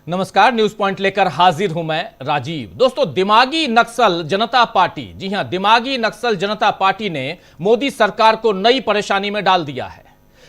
नमस्कार, news point लेकर हाजिर हूं मैं राजीव। दोस्तों, दिमागी नक्सल जनता पार्टी, जी हां, दिमागी नक्सल जनता पार्टी ने मोदी सरकार को नई परेशानी में डाल दिया है।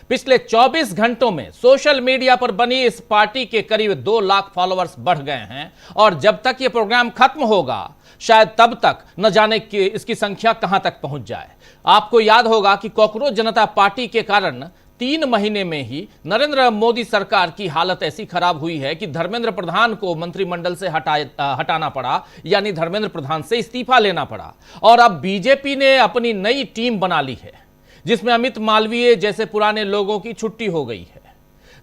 पिछले 24 घंटों में सोशल मीडिया पर बनी इस पार्टी के करीब 2 लाख फॉलोअर्स बढ़ गए हैं और जब तक यह प्रोग्राम खत्म होगा शायद तब तक न जाने कि इसकी संख्या कहां तक पहुंच जाए। आपको याद होगा कि कॉकरोच जनता पार्टी के कारण 3 महीने में ही नरेंद्र मोदी सरकार की हालत ऐसी खराब हुई है कि धर्मेंद्र प्रधान को मंत्रिमंडल से हटाना पड़ा, यानी धर्मेंद्र प्रधान से इस्तीफा लेना पड़ा। और अब बीजेपी ने अपनी नई टीम बना ली है जिसमें अमित मालवीय जैसे पुराने लोगों की छुट्टी हो गई है।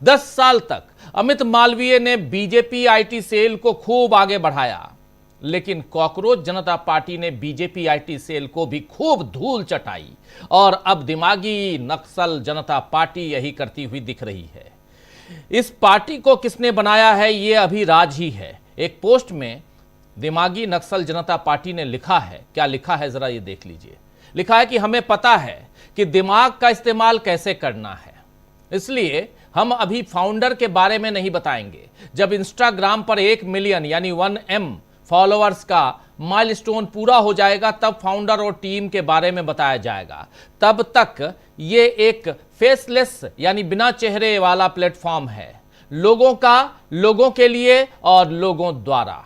10 साल तक अमित मालवीय ने बीजेपी आईटी सेल को खूब आगे बढ़ाया, लेकिन कॉकरोच जनता पार्टी ने बीजेपी आईटी सेल को भी खूब धूल चटाई और अब दिमागी नक्सल जनता पार्टी यही करती हुई दिख रही है। इस पार्टी को किसने बनाया है यह अभी राज ही है। एक पोस्ट में दिमागी नक्सल जनता पार्टी ने लिखा है, क्या लिखा है जरा ये देख लीजिए। लिखा है कि हमें पता है कि दिमाग का इस्तेमाल कैसे करना है, इसलिए हम अभी फाउंडर के बारे में नहीं बताएंगे। जब इंस्टाग्राम पर 1 मिलियन यानी 1M फॉलोअर्स का माइलस्टोन पूरा हो जाएगा तब फाउंडर और टीम के बारे में बताया जाएगा। तब तक ये एक फेसलेस यानी बिना चेहरे वाला प्लेटफॉर्म है, लोगों का, लोगों के लिए और लोगों द्वारा।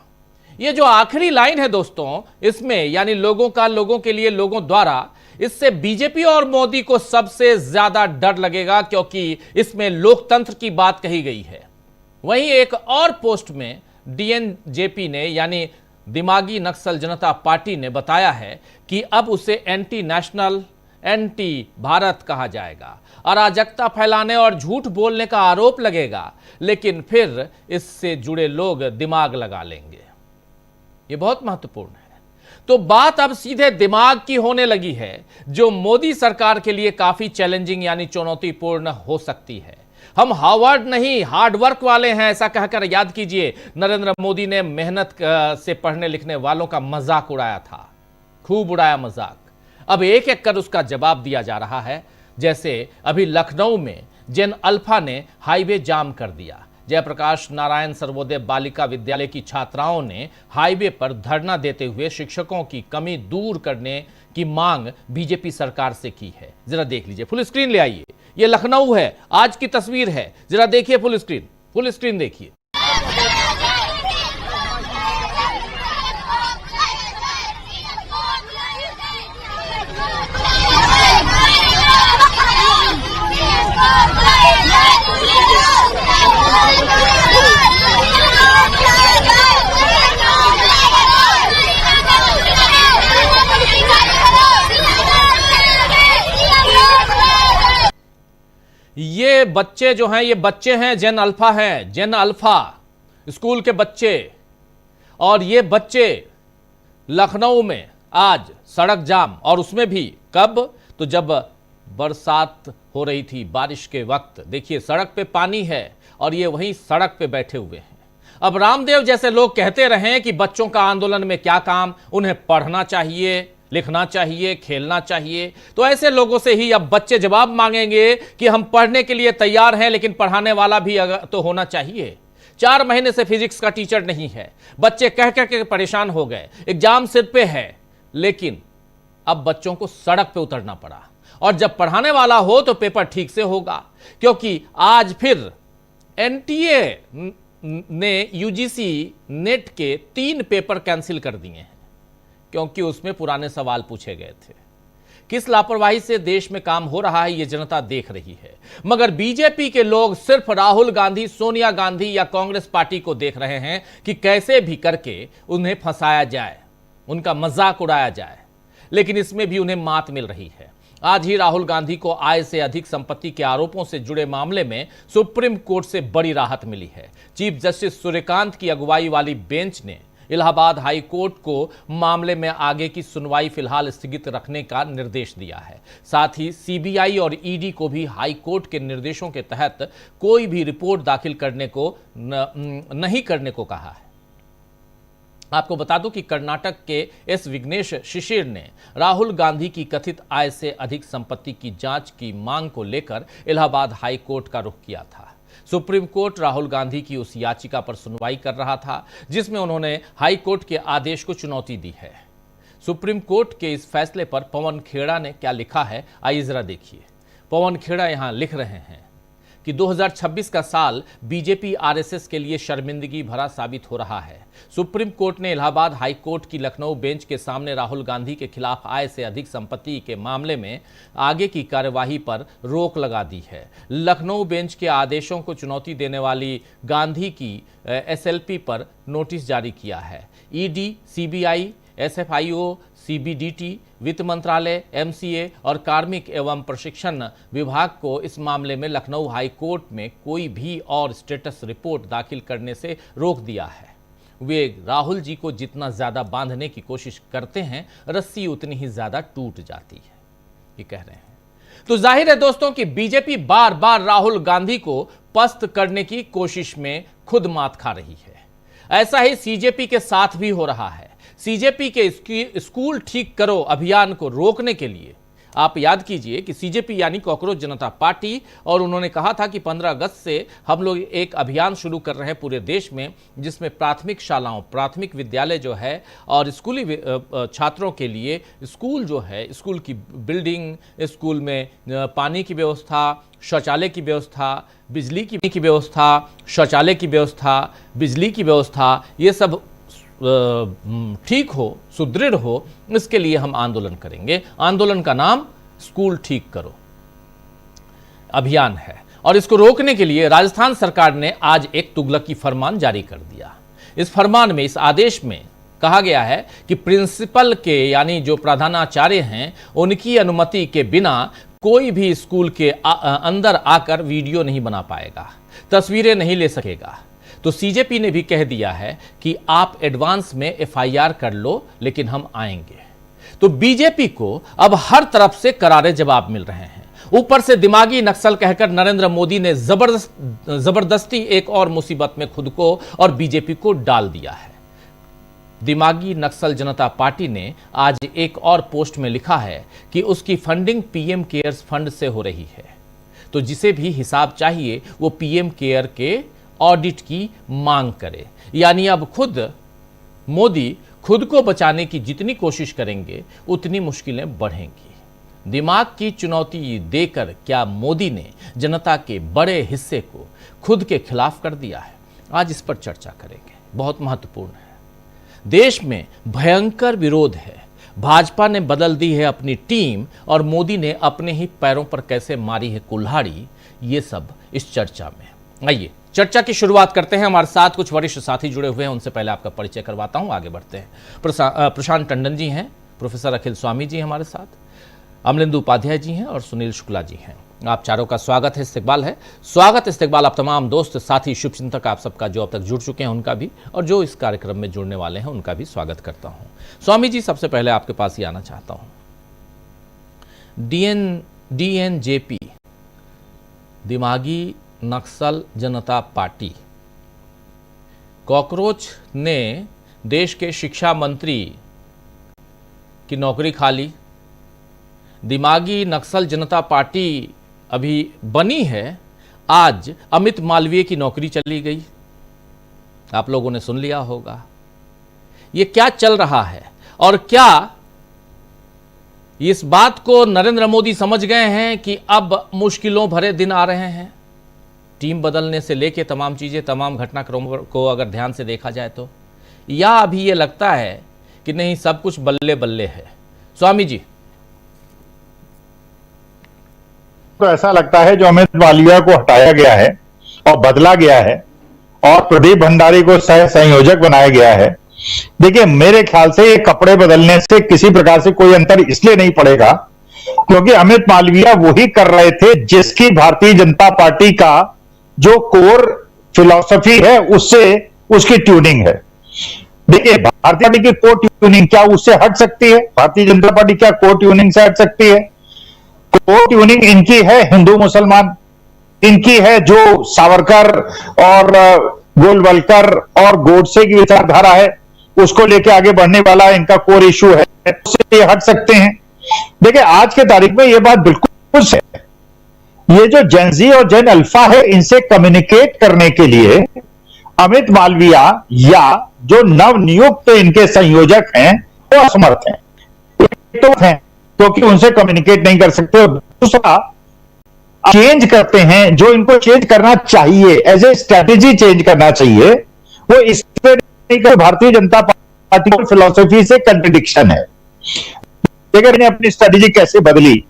ये जो आखिरी लाइन है दोस्तों, इसमें यानी लोगों का, लोगों के लिए, लोगों द्वारा, इससे बीजेपी और मोदी को सबसे ज्यादा डर लगेगा क्योंकि इसमें लोकतंत्र की बात कही गई है। वहीं एक और पोस्ट में डीएनजेपी ने यानी दिमागी नक्सल जनता पार्टी ने बताया है कि अब उसे एंटी नेशनल, एंटी भारत कहा जाएगा। अराजकता फैलाने और झूठ बोलने का आरोप लगेगा, लेकिन फिर इससे जुड़े लोग दिमाग लगा लेंगे। यह बहुत महत्वपूर्ण है। तो बात अब सीधे दिमाग की होने लगी है, जो मोदी सरकार के लिए काफी चैलेंजिंग यानी चुनौतीपूर्ण हो सकती है। हम हार्वर्ड नहीं हार्ड वर्क वाले हैं ऐसा कहकर याद कीजिए नरेंद्र मोदी ने मेहनत से पढ़ने लिखने वालों का मजाक उड़ाया था, खूब उड़ाया मजाक। अब एक एक कर उसका जवाब दिया जा रहा है। जैसे अभी लखनऊ में जेन अल्फा ने हाईवे जाम कर दिया। जयप्रकाश नारायण सर्वोदय बालिका विद्यालय की छात्राओं ने हाईवे पर धरना देते हुए शिक्षकों की कमी दूर करने की मांग बीजेपी सरकार से की है। जरा देख लीजिए, फुल स्क्रीन ले आइए। ये लखनऊ है, आज की तस्वीर है, जरा देखिए फुल स्क्रीन देखिए। ये बच्चे जो हैं, ये बच्चे हैं जेन अल्फा हैं, जेन अल्फा स्कूल के बच्चे। और ये बच्चे लखनऊ में आज सड़क जाम, और उसमें भी कब, तो जब बरसात हो रही थी, बारिश के वक्त। देखिए सड़क पे पानी है और ये वहीं सड़क पे बैठे हुए हैं। अब रामदेव जैसे लोग कहते रहे कि बच्चों का आंदोलन में क्या काम, उन्हें पढ़ना चाहिए, लिखना चाहिए, खेलना चाहिए। तो ऐसे लोगों से ही अब बच्चे जवाब मांगेंगे कि हम पढ़ने के लिए तैयार हैं, लेकिन पढ़ाने वाला भी तो होना चाहिए। 4 महीने से फिजिक्स का टीचर नहीं है, बच्चे कह कह के परेशान हो गए। एग्जाम सिर पे है, लेकिन अब बच्चों को सड़क पे उतरना पड़ा। और जब पढ़ाने वाला हो तो पेपर ठीक से होगा, क्योंकि आज फिर एनटीए ने यूजीसी नेट के 3 पेपर कैंसिल कर दिए हैं, क्योंकि उसमें पुराने सवाल पूछे गए थे। किस लापरवाही से देश में काम हो रहा है ये जनता देख रही है, मगर बीजेपी के लोग सिर्फ राहुल गांधी, सोनिया गांधी या कांग्रेस पार्टी को देख रहे हैं कि कैसे भी करके उन्हें फंसाया जाए, उनका मजाक उड़ाया जाए। लेकिन इसमें भी उन्हें मात मिल रही है। आज ही राहुल गांधी को आय से अधिक संपत्ति के आरोपों से जुड़े मामले में सुप्रीम कोर्ट से बड़ी राहत मिली है। चीफ जस्टिस सूर्यकांत की अगुवाई वाली बेंच ने इलाहाबाद हाई कोर्ट को मामले में आगे की सुनवाई फिलहाल स्थगित रखने का निर्देश दिया है। साथ ही सीबीआई और ईडी को भी हाई कोर्ट के निर्देशों के तहत कोई भी रिपोर्ट दाखिल करने को नहीं करने को कहा है। आपको बता दूं कि कर्नाटक के एस विघ्नेश शिशिर ने राहुल गांधी की कथित आय से अधिक संपत्ति की जांच की मांग को लेकर इलाहाबाद हाई कोर्ट का रुख किया था। सुप्रीम कोर्ट राहुल गांधी की उस याचिका पर सुनवाई कर रहा था जिसमें उन्होंने हाई कोर्ट के आदेश को चुनौती दी है। सुप्रीम कोर्ट के इस फैसले पर पवन खेड़ा ने क्या लिखा है, आइए जरा देखिए। पवन खेड़ा यहां लिख रहे हैं कि 2026 का साल बीजेपी आरएसएस के लिए शर्मिंदगी भरा साबित हो रहा है। सुप्रीम कोर्ट ने इलाहाबाद हाई कोर्ट की लखनऊ बेंच के सामने राहुल गांधी के खिलाफ आय से अधिक संपत्ति के मामले में आगे की कार्यवाही पर रोक लगा दी है। लखनऊ बेंच के आदेशों को चुनौती देने वाली गांधी की एसएलपी पर नोटिस जारी किया है। ईडी, सीबीआई, एसएफआईओ, सीबीडीटी, वित्त मंत्रालय, एमसीए और कार्मिक एवं प्रशिक्षण विभाग को इस मामले में लखनऊ हाई कोर्ट में कोई भी और स्टेटस रिपोर्ट दाखिल करने से रोक दिया है। वे राहुल जी को जितना ज्यादा बांधने की कोशिश करते हैं, रस्सी उतनी ही ज्यादा टूट जाती है, ये कह रहे हैं। तो जाहिर है दोस्तों कि बीजेपी बार बार राहुल गांधी को पस्त करने की कोशिश में खुद मात खा रही है। ऐसा ही सीजेपी के साथ भी हो रहा है। सीजेपी के स्कूल ठीक करो अभियान को रोकने के लिए आप याद कीजिए कि सीजेपी यानी कॉकरोच जनता पार्टी, और उन्होंने कहा था कि 15 अगस्त से हम लोग एक अभियान शुरू कर रहे हैं पूरे देश में, जिसमें प्राथमिक शालाओं, प्राथमिक विद्यालय जो है और स्कूली छात्रों के लिए स्कूल जो है, स्कूल की बिल्डिंग, स्कूल में पानी की व्यवस्था, शौचालय की व्यवस्था, बिजली की व्यवस्था, शौचालय की व्यवस्था, बिजली की व्यवस्था, ये सब ठीक हो, सुदृढ़ हो, इसके लिए हम आंदोलन करेंगे। आंदोलन का नाम स्कूल ठीक करो अभियान है। और इसको रोकने के लिए राजस्थान सरकार ने आज एक तुगलकी फरमान जारी कर दिया। इस फरमान में, इस आदेश में कहा गया है कि प्रिंसिपल के यानी जो प्रधानाचार्य हैं, उनकी अनुमति के बिना कोई भी स्कूल के अंदर आकर वीडियो नहीं बना पाएगा, तस्वीरें नहीं ले सकेगा। तो सीजेपी ने भी कह दिया है कि आप एडवांस में एफआईआर कर लो, लेकिन हम आएंगे। तो बीजेपी को अब हर तरफ से करारे जवाब मिल रहे हैं। ऊपर से दिमागी नक्सल कहकर नरेंद्र मोदी ने जबरदस्ती एक और मुसीबत में खुद को और बीजेपी को डाल दिया है। दिमागी नक्सल जनता पार्टी ने आज एक और पोस्ट में लिखा है कि उसकी फंडिंग पीएम केयर्स फंड से हो रही है। तो जिसे भी हिसाब चाहिए वो पीएम केयर के ऑडिट की मांग करे। यानी अब खुद मोदी खुद को बचाने की जितनी कोशिश करेंगे उतनी मुश्किलें बढ़ेंगी। दिमाग की चुनौती देकर क्या मोदी ने जनता के बड़े हिस्से को खुद के खिलाफ कर दिया है? आज इस पर चर्चा करेंगे, बहुत महत्वपूर्ण है। देश में भयंकर विरोध है। भाजपा ने बदल दी है अपनी टीम और मोदी ने अपने ही पैरों पर कैसे मारी है कुल्हाड़ी, ये सब इस चर्चा में। आइए चर्चा की शुरुआत करते हैं। हमारे साथ कुछ वरिष्ठ साथी जुड़े हुए हैं, उनसे पहले आपका परिचय करवाता हूं, आगे बढ़ते हैं। प्रशांत टंडन जी हैं, प्रोफेसर अखिल स्वामी जी हमारे साथ, अमलेंदु उपाध्याय जी हैं और सुनील शुक्ला जी हैं। आप चारों का स्वागत है, इस्तकबाल है। स्वागत इस्तकबाल आप तमाम दोस्त, साथी, शुभचिंतक आप सबका जो अब तक जुड़ चुके हैं उनका भी, और जो इस कार्यक्रम में जुड़ने वाले हैं उनका भी स्वागत करता हूं। स्वामी जी, सबसे पहले आपके पास ही आना चाहता हूं। डीएनजेपी, दिमागी नक्सल जनता पार्टी, कॉकरोच ने देश के शिक्षा मंत्री की नौकरी खा ली। दिमागी नक्सल जनता पार्टी अभी बनी है, आज अमित मालवीय की नौकरी चली गई। आप लोगों ने सुन लिया होगा। ये क्या चल रहा है? और क्या इस बात को नरेंद्र मोदी समझ गए हैं कि अब मुश्किलों भरे दिन आ रहे हैं? टीम बदलने से लेके तमाम चीजें, तमाम घटनाक्रम को अगर ध्यान से देखा जाए तो, या अभी ये लगता है कि नहीं सब कुछ बल्ले बल्ले है? स्वामी जी। तो ऐसा लगता है जो अमित मालवीय को हटाया गया है और बदला गया है और प्रदीप भंडारी को सह संयोजक बनाया गया है। देखिए, मेरे ख्याल से ये कपड़े बदलने से किसी प्रकार से कोई अंतर इसलिए नहीं पड़ेगा क्योंकि अमित मालवीय वही कर रहे थे जिसकी भारतीय जनता पार्टी का जो कोर फिलॉसफी है उससे उसकी ट्यूनिंग है। देखिए, भारतीय पार्टी की कोर ट्यूनिंग क्या उससे हट सकती है? भारतीय जनता पार्टी क्या कोर ट्यूनिंग से हट सकती है? कोर ट्यूनिंग इनकी है हिंदू मुसलमान, इनकी है जो सावरकर और गोलवलकर और गोडसे की विचारधारा है उसको लेके आगे बढ़ने वाला इनका कोर इशू है, उससे ये हट सकते हैं। देखिए, आज के तारीख में ये बात बिल्कुल है। ये जो जेनजी और जेन अल्फा है, इनसे कम्युनिकेट करने के लिए अमित मालविया या जो नवनियुक्त इनके संयोजक हैं वो असमर्थ हैं। एक तो हैं क्योंकि उनसे कम्युनिकेट नहीं कर सकते, और दूसरा चेंज करते हैं जो इनको चेंज करना चाहिए, एज ए स्ट्रैटेजी चेंज करना चाहिए, वो इस पे नहीं कर। भारतीय जनता पार्टी की फिलॉसफी से कंट्रडिक्शन है। देखिए इन्हें अपनी स्ट्रैटेजी कैसे बदली।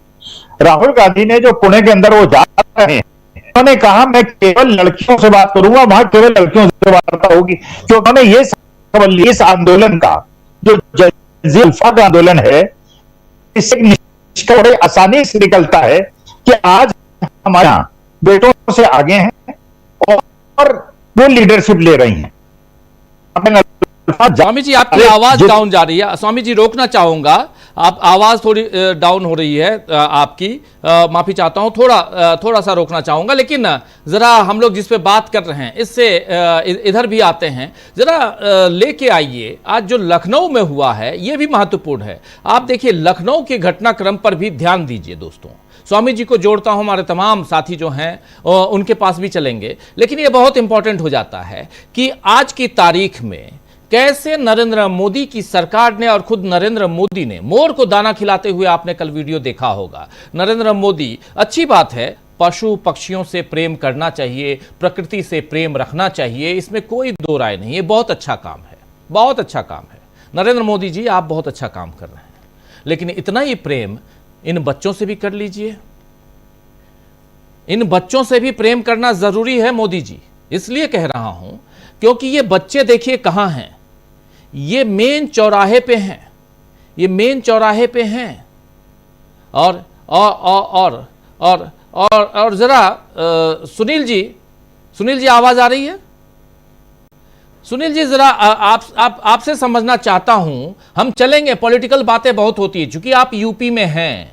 राहुल गांधी ने जो पुणे के अंदर वो जा रहे हैं, उन्होंने कहा मैं केवल लड़कियों से बात करूंगा, वहां केवल लड़कियों से वार्ता होगी, क्योंकि उन्होंने ये समझ लिया इस आंदोलन का जो जेनजी अल्फा का आंदोलन है, इससे निष्कर्ष बड़े आसानी से निकलता है कि आज हमारे यहाँ बेटों से आगे हैं और वो लीडरशिप ले रही हैं। स्वामी जी आपकी आवाज डाउन जा रही है, स्वामी जी रोकना चाहूंगा, आप आवाज थोड़ी डाउन हो रही है आपकी, माफी चाहता हूं, थोड़ा सा रोकना चाहूंगा। लेकिन जरा हम लोग जिस पे बात कर रहे हैं इससे इधर भी आते हैं, जरा लेके आइए आज जो लखनऊ में हुआ है, ये भी महत्वपूर्ण है। आप देखिए लखनऊ के घटनाक्रम पर भी ध्यान दीजिए दोस्तों। स्वामी जी को जोड़ता हूं, हमारे तमाम साथी जो हैं उनके पास भी चलेंगे, लेकिन ये बहुत इंपॉर्टेंट हो जाता है कि आज की तारीख में कैसे नरेंद्र मोदी की सरकार ने और खुद नरेंद्र मोदी ने मोर को दाना खिलाते हुए, आपने कल वीडियो देखा होगा। नरेंद्र मोदी, अच्छी बात है, पशु पक्षियों से प्रेम करना चाहिए, प्रकृति से प्रेम रखना चाहिए, इसमें कोई दो राय नहीं, ये बहुत अच्छा काम है, बहुत अच्छा काम है। नरेंद्र मोदी जी आप बहुत अच्छा काम कर रहे हैं, लेकिन इतना ही प्रेम इन बच्चों से भी कर लीजिए। इन बच्चों से भी प्रेम करना जरूरी है मोदी जी, इसलिए कह रहा हूं क्योंकि ये बच्चे देखिए कहां हैं, ये मेन चौराहे पे हैं, ये मेन चौराहे पे हैं। और जरा सुनील जी आवाज आ रही है? सुनील जी जरा आपसे समझना चाहता हूं, हम चलेंगे, पॉलिटिकल बातें बहुत होती है, चूंकि आप यूपी में हैं,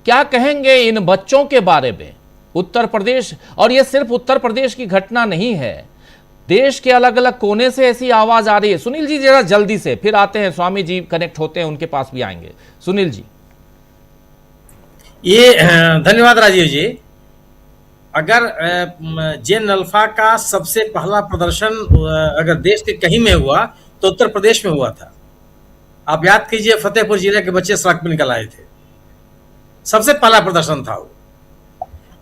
क्या कहेंगे इन बच्चों के बारे में? उत्तर प्रदेश, और यह सिर्फ उत्तर प्रदेश की घटना नहीं है, देश के अलग अलग कोने से ऐसी आवाज आ रही है। सुनील जी जरा जल्दी से, फिर आते हैं स्वामी जी कनेक्ट होते हैं, उनके पास भी आएंगे। सुनील जी। ये धन्यवाद राजीव जी। अगर जेन अल्फा का सबसे पहला प्रदर्शन अगर देश के कहीं में हुआ तो उत्तर प्रदेश में हुआ था। आप याद कीजिए, फतेहपुर जिले के बच्चे सड़क पर निकल आए थे, सबसे पहला प्रदर्शन था वो।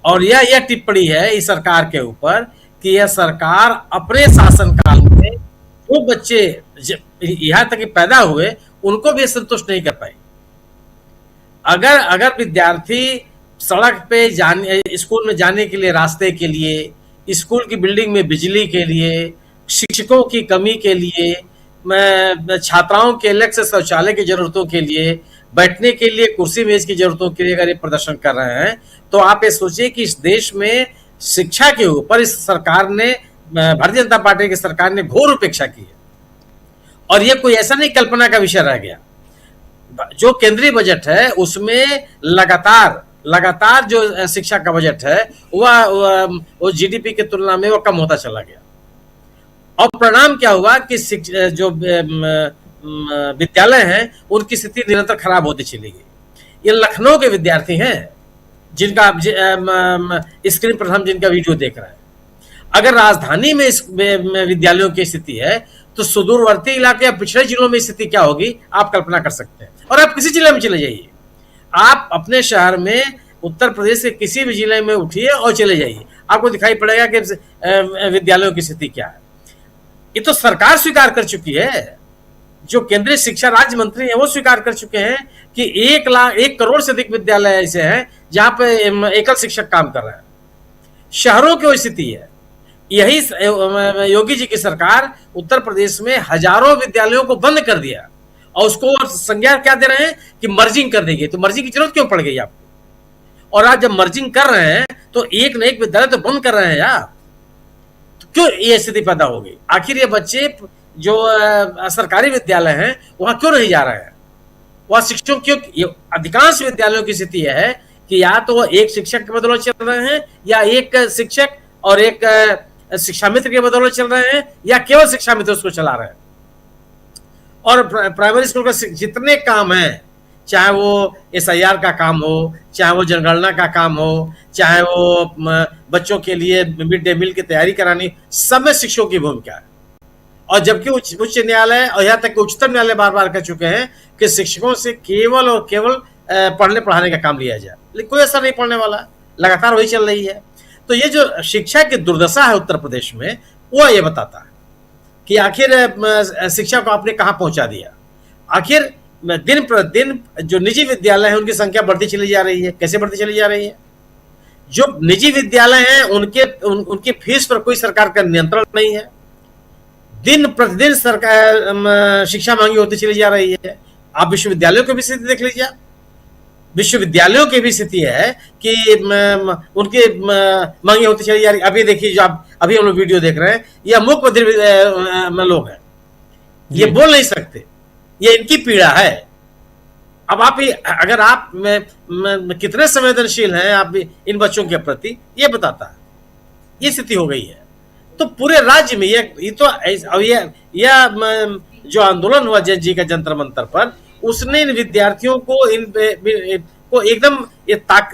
और यह टिप्पणी है इस सरकार के ऊपर कि यह सरकार अपने शासनकाल में जो बच्चे यहां तक कि पैदा हुए उनको भी संतुष्ट नहीं कर पाई। अगर विद्यार्थी सड़क पे जाने, स्कूल में जाने के लिए रास्ते के लिए, स्कूल की बिल्डिंग में बिजली के लिए, शिक्षकों की कमी के लिए, छात्राओं के अलग से शौचालय की जरूरतों के लिए, बैठने के लिए कुर्सी मेज की जरूरतों के लिए अगर ये प्रदर्शन कर रहे हैं, तो आप ये सोचिए कि इस देश में शिक्षा के ऊपर इस सरकार ने, भारतीय जनता पार्टी की सरकार ने घोर उपेक्षा की है। और ये कोई ऐसा नहीं कल्पना का विषय रह गया। जो केंद्रीय बजट है उसमें लगातार जो शिक्षा का बजट है वो जीडीपी की तुलना में वो कम होता चला गया। और परिणाम क्या हुआ कि जो विद्यालय हैं उनकी स्थिति निरंतर खराब होती चली गई। ये लखनऊ के विद्यार्थी हैं जिनका स्क्रीन पर हम जिनका वीडियो देख रहे हैं। अगर राजधानी में विद्यालयों की स्थिति है तो सुदूरवर्ती इलाके या पिछड़े जिलों में स्थिति क्या होगी आप कल्पना कर सकते हैं। और आप किसी जिले में चले जाइए, आप अपने शहर में उत्तर प्रदेश के किसी भी जिले में उठिए और चले जाइए, आपको दिखाई पड़ेगा कि विद्यालयों की स्थिति क्या है। ये तो सरकार स्वीकार कर चुकी है, जो केंद्रीय शिक्षा राज्य मंत्री हैं वो स्वीकार कर चुके हैं कि 1 करोड़ से अधिक विद्यालय ऐसे हैं जहां पे एकल शिक्षक काम कर रहे हैं। शहरों की स्थिति है। यही योगी जी की सरकार उत्तर प्रदेश में हजारों विद्यालयों को बंद कर दिया और उसको संज्ञा क्या दे रहे हैं कि मर्जिंग कर देंगे। तो मर्जिंग की जरूरत क्यों पड़ गई आपको? और आज जब मर्जिंग कर रहे हैं तो एक न एक विद्यालय तो बंद कर रहे हैं यार, तो क्यों ये स्थिति पैदा हो गई? आखिर ये बच्चे जो सरकारी विद्यालय हैं वहां क्यों नहीं जा रहे हैं? वहां शिक्षकों क्यों? अधिकांश विद्यालयों की स्थिति यह है कि या तो वो एक शिक्षक के बदौलत चल रहे हैं, या एक शिक्षक और एक शिक्षा मित्र के बदौलत चल रहे हैं, या केवल शिक्षा मित्र उसको चला रहे हैं। और प्राइमरी स्कूल का जितने काम हैं, चाहे वो SIR का काम हो, चाहे वो जनगणना का काम हो, चाहे वो बच्चों के लिए मिड डे मील की तैयारी करानी, सब में शिक्षकों की भूमिका है। और जबकि उच्च न्यायालय और यहाँ तक कि उच्चतम न्यायालय बार बार कह चुके हैं कि शिक्षकों से केवल और केवल पढ़ने पढ़ाने का काम लिया जाए, लेकिन कोई असर नहीं पड़ने वाला, लगातार वही चल रही है। तो ये जो शिक्षा की दुर्दशा है उत्तर प्रदेश में, वो ये बताता है कि आखिर शिक्षा को आपने कहाँ पहुंचा दिया। आखिर दिन प्रतिदिन जो निजी विद्यालय है उनकी संख्या बढ़ती चली जा रही है। कैसे बढ़ती चली जा रही है? जो निजी विद्यालय हैं उनकी फीस पर कोई सरकार का नियंत्रण नहीं है। दिन प्रतिदिन सरकार शिक्षा महंगी होती चली जा रही है। आप विश्वविद्यालयों की भी स्थिति देख लीजिए। विश्वविद्यालयों की भी स्थिति है कि उनकी महंगी होती चली जा रही है। अभी देखिए, जो आप अभी हम लोग वीडियो देख रहे हैं, यह मूक बधिर लोग हैं, ये बोल नहीं सकते, ये इनकी पीड़ा है। अब आप अगर आप कितने संवेदनशील हैं आप इन बच्चों के प्रति, ये बताता है। ये स्थिति हो गई है। तो पूरे राज्य में ये तो जो आंदोलन हुआ जज जी का जंतर मंतर पर, उसने इन विद्यार्थियों को को एकदम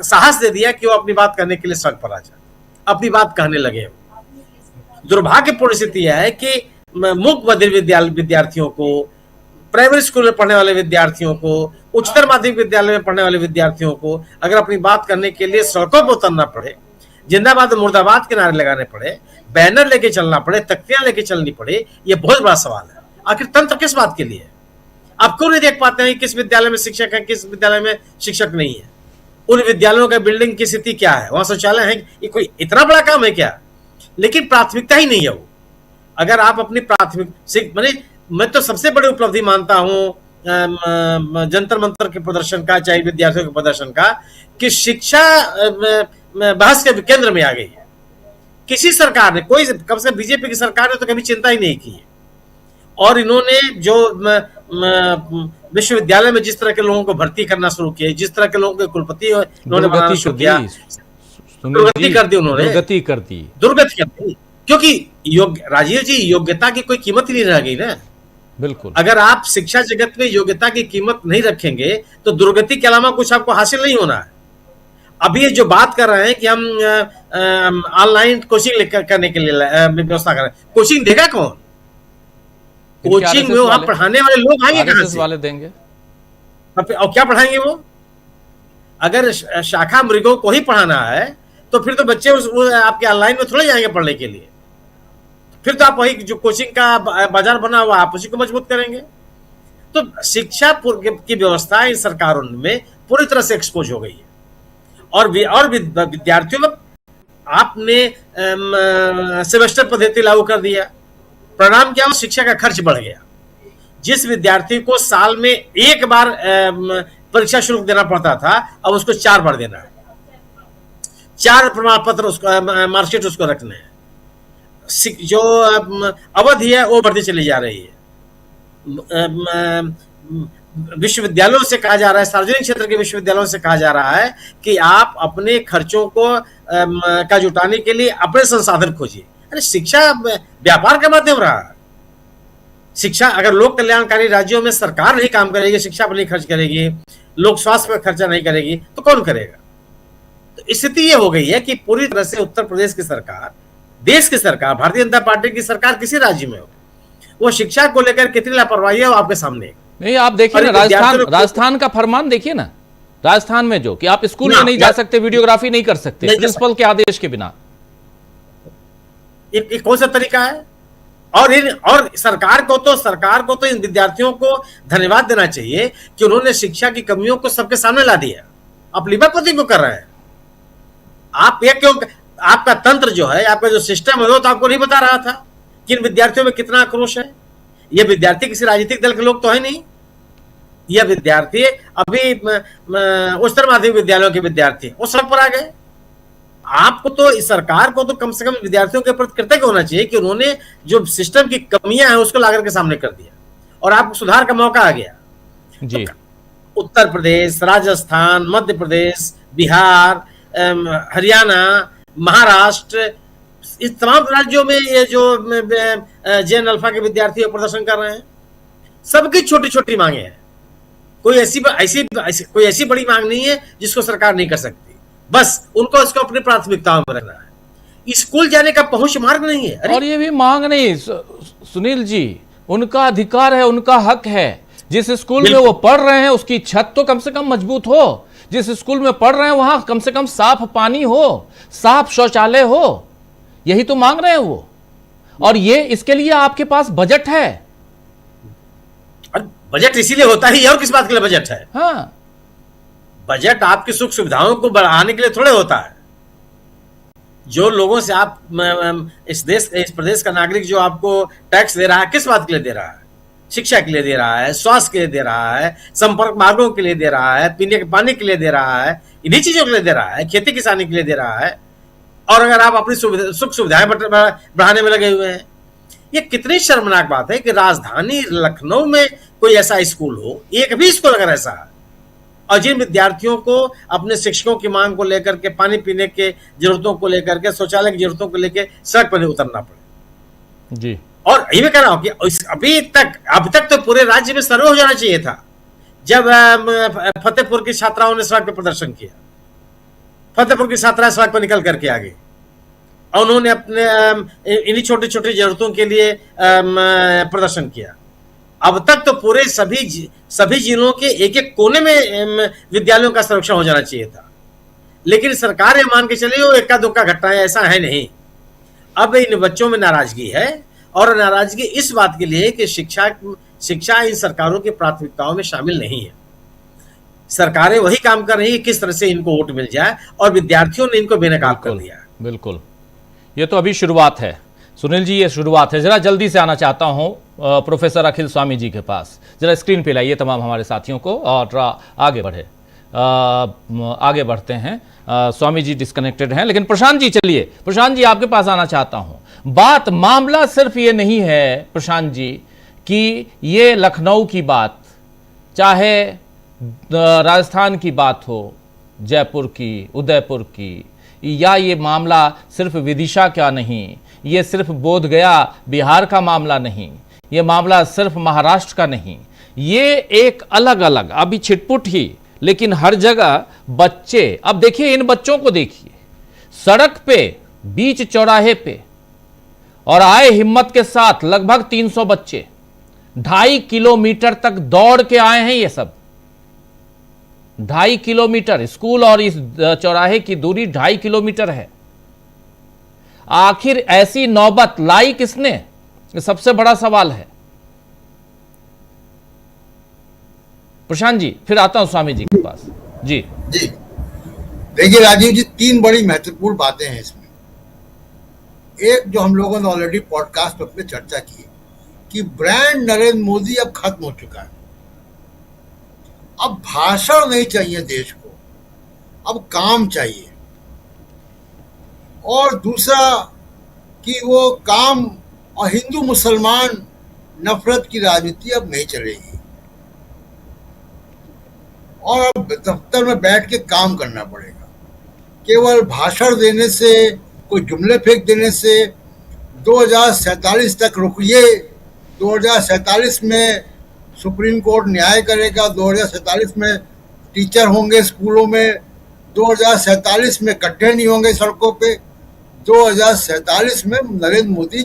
साहस दे दिया कि वो अपनी बात करने के लिए सड़क पर आ जाए, अपनी बात कहने लगे। दुर्भाग्यपूर्ण स्थिति है कि मूक बधिर विद्यार्थियों को, प्राइमरी स्कूल में पढ़ने वाले विद्यार्थियों को, उच्चतर माध्यमिक विद्यालय में पढ़ने वाले विद्यार्थियों को अगर अपनी बात करने के लिए सड़कों पर उतरना पड़े, जिंदाबाद और मुर्दाबाद के नारे लगाने पड़े, बैनर लेके चलना पड़े, तख्तियां लेके चलनी पड़े, ये बहुत बड़ा सवाल है। आखिर तंत्र किस बात के लिए है? आप क्यों नहीं देख पाते हैं किस विद्यालय में शिक्षक है, किस विद्यालय में शिक्षक नहीं है? उन विद्यालयों का बिल्डिंग की स्थिति क्या है, वहां शौचालय है? ये कोई इतना बड़ा काम है क्या? लेकिन प्राथमिकता ही नहीं है वो। अगर आप अपनी मैं तो सबसे बड़ी उपलब्धि मानता हूं जंतर मंतर के प्रदर्शन का, चाहे विद्यार्थियों के प्रदर्शन का, कि शिक्षा बहस के केंद्र में आ गई है। किसी सरकार ने, कोई कम से कम बीजेपी की सरकार ने तो कभी चिंता ही नहीं की है। और इन्होंने जो विश्वविद्यालय में जिस तरह के लोगों को भर्ती करना शुरू किया, जिस तरह के लोगों के कुलपति उन्होंने बनाना शुरू किया, दुर्गति कर दी उन्होंने, दुर्गति कर दी। क्योंकि राजीव जी, योग्यता की कोई कीमत ही नहीं रह गई ना। बिल्कुल। अगर आप शिक्षा जगत में योग्यता की कीमत नहीं रखेंगे तो दुर्गति के अलावा कुछ आपको हासिल नहीं होना है। अभी ये जो बात कर रहे हैं कि हम ऑनलाइन कोचिंग करने के लिए व्यवस्था कर रहे हैं, कोचिंग देगा कौन? कोचिंग में वहां पढ़ाने वाले लोग आएंगे कहां से? वाले देंगे। और क्या पढ़ाएंगे वो? अगर शाखा मृगों को ही पढ़ाना है तो फिर तो बच्चे आपके ऑनलाइन में थोड़े जाएंगे पढ़ने के लिए। फिर तो आप वही जो कोचिंग का बाजार बना हुआ, आप उसी को मजबूत करेंगे। तो शिक्षा की व्यवस्था इन सरकारों में पूरी तरह से एक्सपोज हो गई है। और विद्यार्थियों में आपने सेमेस्टर पद्धति लागू कर दिया। परिणाम क्या हो? शिक्षा का खर्च बढ़ गया। जिस विद्यार्थी को साल में एक बार परीक्षा शुल्क देना पड़ता था, अब उसको 4 बार देना है। 4 प्रमाण पत्र उसको, मार्कशीट उसको रखने हैं। जो अवधि है वो बढ़ती चली जा रही है। विश्वविद्यालयों से कहा जा रहा है, सार्वजनिक क्षेत्र के विश्वविद्यालयों से कहा जा रहा है कि आप अपने खर्चों को का जुटाने के लिए अपने संसाधन खोजिए। अरे शिक्षा व्यापार का माध्यम रहा। शिक्षा, अगर लोक कल्याणकारी राज्यों में सरकार नहीं काम करेगी, शिक्षा पर नहीं खर्च करेगी, लोक स्वास्थ्य पर खर्चा नहीं करेगी, तो कौन करेगा? तो स्थिति ये हो गई है कि पूरी तरह से उत्तर प्रदेश की सरकार, देश की सरकार, भारतीय जनता पार्टी की सरकार किसी राज्य में हो, वो शिक्षा को लेकर कितनी लापरवाही है वो आपके सामने। नहीं, आप देखिए ना, राजस्थान का फरमान देखिए ना। राजस्थान में जो कि आप स्कूल में नहीं जा सकते, वीडियोग्राफी नहीं कर सकते प्रिंसिपल के आदेश के बिना। ये कौन सा तरीका है? और सरकार को तो इन विद्यार्थियों को धन्यवाद देना चाहिए कि उन्होंने शिक्षा की कमियों को सबके सामने ला दिया। आप लिबापति क्यों कर रहे हैं? आप ये क्यों? आपका तंत्र जो है, आपका जो सिस्टम है, वो तो आपको नहीं बता रहा था कि इन विद्यार्थियों में कितना आक्रोश है। ये विद्यार्थी किसी राजनीतिक दल के लोग तो है नहीं। ये विद्यार्थी अभी उच्चतर माध्यमिक विद्यालयों के विद्यार्थी वो सड़क पर आ गए। आपको तो, इस सरकार को तो कम से कम विद्यार्थियों के प्रति कृतज्ञ होना चाहिए कि उन्होंने जो सिस्टम की कमियां हैं उसको लाकर के सामने कर दिया और आपको सुधार का मौका आ गया जी। तो उत्तर प्रदेश, राजस्थान, मध्य प्रदेश, बिहार, हरियाणा, महाराष्ट्र, इस तमाम राज्यों में ये जो जेएन अल्फा के विद्यार्थी प्रदर्शन कर रहे हैं, सबकी छोटी छोटी मांगे हैं। कोई कोई ऐसी बड़ी मांग नहीं है जिसको सरकार नहीं कर सकती, बस उनको इसको अपनी प्राथमिकताओं में रखना है। स्कूल जाने का पहुंच मार्ग नहीं है। और ये भी मांग नहीं सुनील जी, उनका अधिकार है, उनका हक है। जिस स्कूल में वो पढ़ रहे हैं उसकी छत तो कम से कम मजबूत हो, जिस स्कूल में पढ़ रहे हैं वहां कम से कम साफ पानी हो, साफ शौचालय हो, यही तो मांग रहे हैं वो। और ये इसके लिए आपके पास बजट है। और बजट इसीलिए होता ही है, और किस बात के लिए बजट है? हाँ, बजट आपकी सुख सुविधाओं को बढ़ाने के लिए थोड़े होता है। जो लोगों से आप इस प्रदेश का नागरिक जो आपको टैक्स दे रहा है, किस बात के लिए दे रहा है? शिक्षा के लिए दे रहा है, स्वास्थ्य के लिए दे रहा है, संपर्क मार्गों के लिए दे रहा है, पीने के पानी के लिए दे रहा है, इन्हीं चीजों के लिए दे रहा है, खेती किसानी के लिए दे रहा है। और अगर आप अपनी सुख सुविधाएं बढ़ाने में लगे हुए हैं, ये कितनी शर्मनाक बात है कि राजधानी लखनऊ में कोई ऐसा स्कूल हो, एक भी स्कूल अगर ऐसा है, और जिन विद्यार्थियों को अपने शिक्षकों की मांग को लेकर के, पानी पीने के जरूरतों को लेकर के, शौचालय की जरूरतों को लेकर सड़क पर उतरना पड़े जी। और ये मैं कह रहा हूं कि अब तक तो पूरे राज्य में सर्वे हो जाना चाहिए था। जब फतेहपुर की छात्राओं ने सड़क पर प्रदर्शन किया, फतेहपुर की छात्राएं सड़क पर निकल करके आ गई और उन्होंने अपने इन्हीं छोटी छोटी जरूरतों के लिए प्रदर्शन किया। अब तक तो पूरे सभी जिलों के एक एक कोने में विद्यालयों का संरक्षण हो जाना चाहिए था, लेकिन सरकार ये मान के चली वो इक्का दुक्का घटना है, ऐसा है नहीं। अब इन बच्चों में नाराजगी है, और नाराजगी इस बात के लिए कि शिक्षा इन सरकारों की प्राथमिकताओं में शामिल नहीं है। सरकारें वही काम कर रही है किस तरह से इनको वोट मिल जाए, और विद्यार्थियों ने इनको बेनकाब कर दिया। बिल्कुल, ये तो अभी शुरुआत है सुनील जी, ये शुरुआत है। जरा जल्दी से आना चाहता हूं प्रोफेसर अखिल स्वामी जी के पास। जरा स्क्रीन पे लाइए तमाम हमारे साथियों को और आगे बढ़ते हैं। स्वामी जी डिस्कनेक्टेड हैं, लेकिन प्रशांत जी, चलिए प्रशांत जी आपके पास आना चाहता हूं। मामला सिर्फ ये नहीं है प्रशांत जी कि ये लखनऊ की बात, चाहे राजस्थान की बात हो, जयपुर की, उदयपुर की, या ये मामला सिर्फ विदिशा का नहीं, ये सिर्फ बोधगया बिहार का मामला नहीं, ये मामला सिर्फ महाराष्ट्र का नहीं, ये एक अलग अलग अभी छिटपुट ही, लेकिन हर जगह बच्चे, अब देखिए इन बच्चों को देखिए सड़क पे, बीच चौराहे पे, और आए हिम्मत के साथ लगभग 300 बच्चे 2.5 किलोमीटर तक दौड़ के आए हैं। ये सब 2.5 किलोमीटर, स्कूल और इस चौराहे की दूरी 2.5 किलोमीटर है। आखिर ऐसी नौबत लाई किसने? ये सबसे बड़ा सवाल है। प्रशांत जी, फिर आता हूं स्वामी जी के पास। जी जी, देखिए राजीव जी, 3 बड़ी महत्वपूर्ण बातें हैं इसमें। एक जो हम लोगों ने ऑलरेडी पॉडकास्ट में चर्चा की कि ब्रांड नरेंद्र मोदी अब खत्म हो चुका है। अब भाषण नहीं चाहिए देश को, अब काम चाहिए। और दूसरा कि वो काम और हिंदू मुसलमान नफरत की राजनीति अब नहीं चलेगी, और अब दफ्तर में बैठ के काम करना पड़ेगा। केवल भाषण देने से, कोई जुमले फेंक देने से 2047 तक रुकिए। 2047 में सुप्रीम कोर्ट न्याय करेगा, 2047 में टीचर होंगे स्कूलों में, 2047 में गड्ढे नहीं होंगे सड़कों पे, 2047 में नरेंद्र मोदी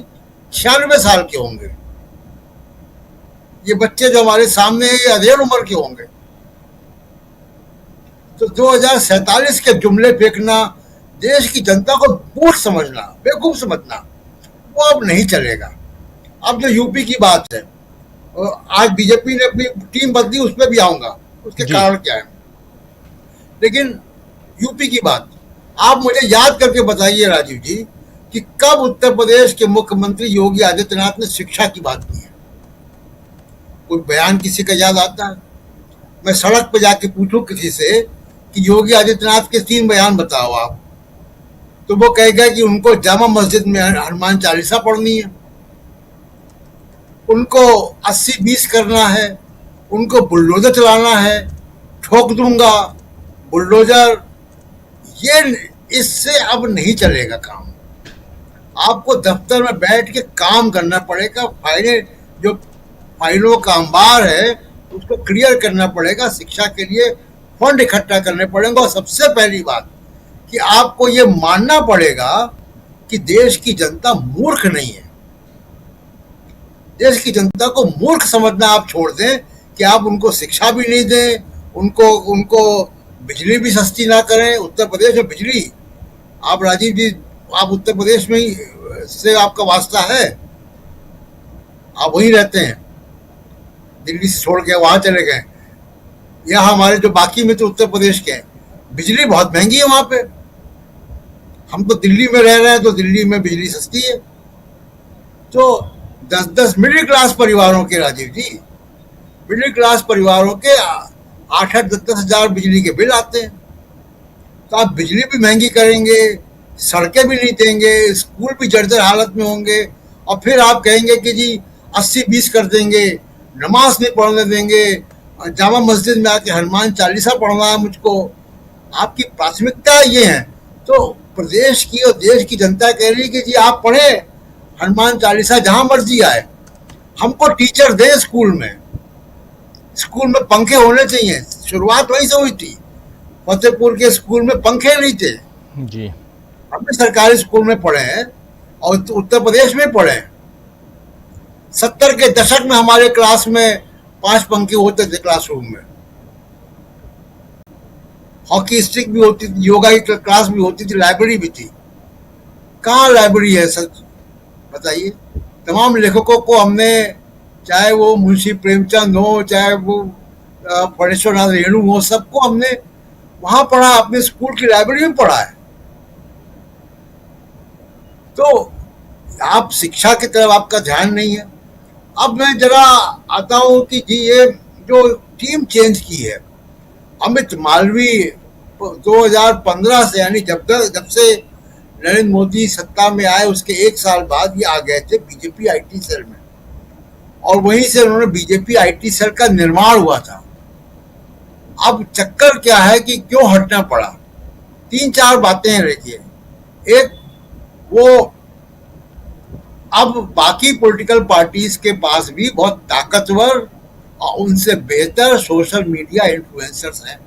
96 साल के होंगे। ये बच्चे जो हमारे सामने हैं ये अधेड़ उम्र के होंगे। तो 2047 के जुमले फेंकना, देश की जनता को मूर्ख समझना, बेवकूफ समझना, वो अब नहीं चलेगा। अब जो यूपी की बात है, आज बीजेपी ने अपनी टीम बदली, उस पर भी आऊंगा, उसके कारण क्या है। लेकिन यूपी की बात आप मुझे याद करके बताइए राजीव जी कि कब उत्तर प्रदेश के मुख्यमंत्री योगी आदित्यनाथ ने शिक्षा की बात की है? कोई बयान किसी का याद आता है? मैं सड़क पर जाके पूछूं किसी से कि योगी आदित्यनाथ के 3 बयान बताओ आप, तो वो कहेगा कि उनको जामा मस्जिद में हनुमान चालीसा पढ़नी है, उनको 80-20 करना है, उनको बुलडोजर चलाना है, ठोक दूंगा बुलडोजर। ये इससे अब नहीं चलेगा काम। आपको दफ्तर में बैठ के काम करना पड़ेगा। फाइलों का अंबार है, उसको क्लियर करना पड़ेगा, शिक्षा के लिए फंड इकट्ठा करने पड़ेंगे। और सबसे पहली बात कि आपको ये मानना पड़ेगा कि देश की जनता मूर्ख नहीं है। देश की जनता को मूर्ख समझना आप छोड़ दें कि आप उनको शिक्षा भी नहीं दें, उनको बिजली भी सस्ती ना करें। उत्तर प्रदेश में बिजली, आप राजीव जी, आप उत्तर प्रदेश में ही से आपका वास्ता है, आप वहीं रहते हैं, दिल्ली से छोड़ के वहां चले गए। या हमारे जो बाकी मित्र उत्तर प्रदेश के हैं, बिजली बहुत महंगी है वहां पे। हम तो दिल्ली में रह रहे हैं, तो दिल्ली में बिजली सस्ती है। तो 10-10 मिडिल क्लास परिवारों के, राजीव जी, मिडिल क्लास परिवारों के 8-8, 10-10 हजार बिजली के बिल आते हैं। तो आप बिजली भी महंगी करेंगे, सड़कें भी नहीं देंगे, स्कूल भी जर्जर हालत में होंगे, और फिर आप कहेंगे कि जी 80-20 कर देंगे, नमाज नहीं पढ़ने देंगे, जामा मस्जिद में आके हनुमान चालीसा पढ़ना है मुझको। आपकी प्राथमिकता ये है। तो प्रदेश की और देश की जनता कह रही है कि जी आप पढ़े हनुमान चालीसा जहां मर्जी आए, हमको टीचर दें स्कूल में। स्कूल में पंखे होने चाहिए। शुरुआत वहीं से हुई थी। फतेहपुर के स्कूल में पंखे नहीं थे जी। हम भी सरकारी स्कूल में पढ़े हैं और उत्तर प्रदेश में पढ़े हैं। 70 के दशक में हमारे क्लास में 5 पंखे होते थे क्लासरूम में। हॉकी स्टिक भी होती थी, योगा की क्लास भी होती थी, लाइब्रेरी भी थी। कहाँ लाइब्रेरी है सच बताइए। तमाम लेखकों को हमने, चाहे वो मुंशी प्रेमचंद हो, चाहे वो फणेश्वर नाथ रेणु हो, सबको हमने वहां पढ़ा, अपने स्कूल की लाइब्रेरी में पढ़ा है। तो आप शिक्षा की तरफ आपका ध्यान नहीं है। अब मैं जरा आता हूं कि जी ये जो टीम चेंज की है, अमित मालवीय 2015 से, यानी जब से नरेंद्र मोदी सत्ता में आए उसके 1 साल बाद ये आ गए थे बीजेपी आईटी सेल में, और वहीं से उन्होंने बीजेपी आईटी सेल का निर्माण हुआ था। अब चक्कर क्या है कि क्यों हटना पड़ा? 3-4 बातें हैं। देखिए, एक, वो अब बाकी पॉलिटिकल पार्टीज के पास भी बहुत ताकतवर और उनसे बेहतर सोशल मीडिया इन्फ्लुएंसर्स हैं।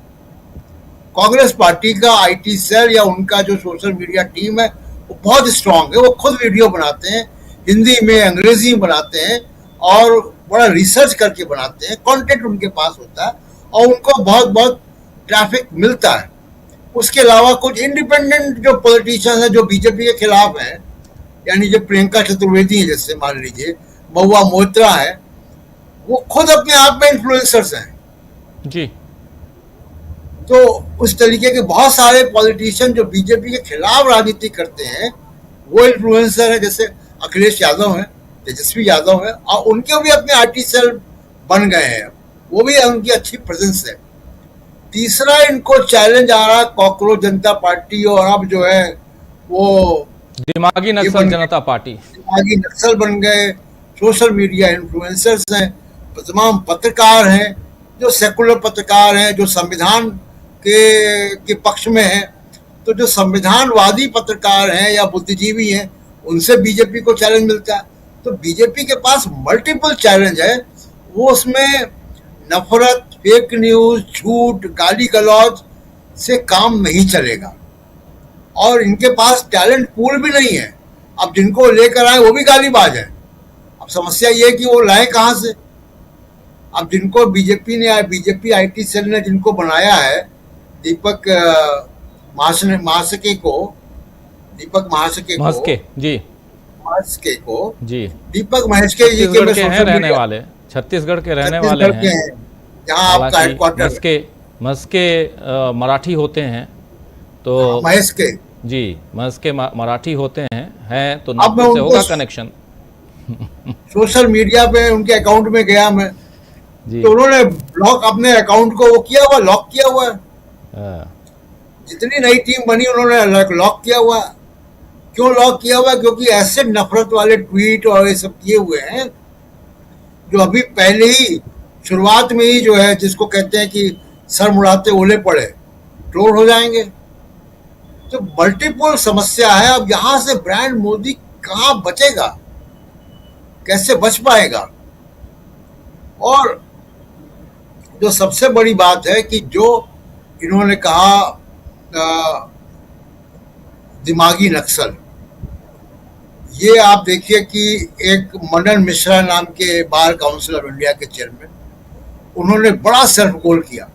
कांग्रेस पार्टी का आईटी सेल या उनका जो सोशल मीडिया टीम है वो बहुत स्ट्रांग है। वो खुद वीडियो बनाते हैं, हिंदी में, अंग्रेजी में बनाते हैं, और बड़ा रिसर्च करके बनाते हैं। कंटेंट उनके पास होता है और उनको बहुत बहुत ट्रैफिक मिलता है। उसके अलावा कुछ इंडिपेंडेंट जो पॉलिटिशियंस हैं जो बीजेपी के खिलाफ हैं, यानी जो प्रियंका चतुर्वेदी है, जैसे मान लीजिए महुआ मोइत्रा है, वो खुद अपने आप में इन्फ्लुएंसर्स हैं जी। तो उस तरीके के बहुत सारे पॉलिटिशियन जो बीजेपी के खिलाफ राजनीति करते हैं वो इन्फ्लुएंसर है। जैसे अखिलेश यादव हैं, तेजस्वी यादव है, और उनके भी अपने आईटी सेल बन गए हैं, वो भी उनकी अच्छी प्रेजेंस है। तीसरा इनको चैलेंज आ रहा है कॉकरोच जनता पार्टी, और अब जो है वो दिमागी नक्सल जनता पार्टी, दिमागी नक्सल बन गए। सोशल मीडिया इन्फ्लुएंसर्स हैं, तमाम पत्रकार हैं जो सेकुलर पत्रकार हैं, जो संविधान के पक्ष में हैं। तो जो संविधानवादी पत्रकार हैं या बुद्धिजीवी हैं, उनसे बीजेपी को चैलेंज मिलता है। तो बीजेपी के पास मल्टीपल चैलेंज है। वो उसमें नफरत, फेक न्यूज, झूठ, गाली गलौज से काम नहीं चलेगा, और इनके पास टैलेंट पूल भी नहीं है। अब जिनको लेकर आए वो भी गालीबाज है। अब समस्या ये है कि वो लाए कहाँ से? अब जिनको बीजेपी आईटी सेल ने जिनको बनाया है, दीपक महासके को दीपक महेश्के जी के रहने वाले, छत्तीसगढ़ के रहने वाले हैं, जहाँ आपका हेडक्वार्टर मस्के मराठी होते हैं। तो महेश्के जी, मस्के मराठी होते हैं तो नागपुर से होगा कनेक्शन। सोशल मीडिया पे उनके अकाउंट में गया मैं जी। तो उन्होंने ब्लॉक, अपने अकाउंट को वो किया हुआ, लॉक किया हुआ है। जितनी नई टीम बनी उन्होंने लॉक किया हुआ। क्यों लॉक किया हुआ? क्योंकि ऐसे नफरत वाले ट्वीट और ये सब किए हुए हैं जो अभी पहले ही शुरुआत में ही जो है, जिसको कहते हैं कि सर मुड़ाते ओले पड़े, ट्रोल हो जाएंगे। तो मल्टीपल समस्या है। अब यहां से ब्रांड मोदी कहां बचेगा, कैसे बच पाएगा? और जो सबसे बड़ी बात है कि जो इन्होंने कहा दिमागी नक्सल, ये आप देखिए कि एक मनन मिश्रा नाम के बार काउंसिल ऑफ इंडिया के चेयरमैन, उन्होंने बड़ा सेल्फ गोल किया,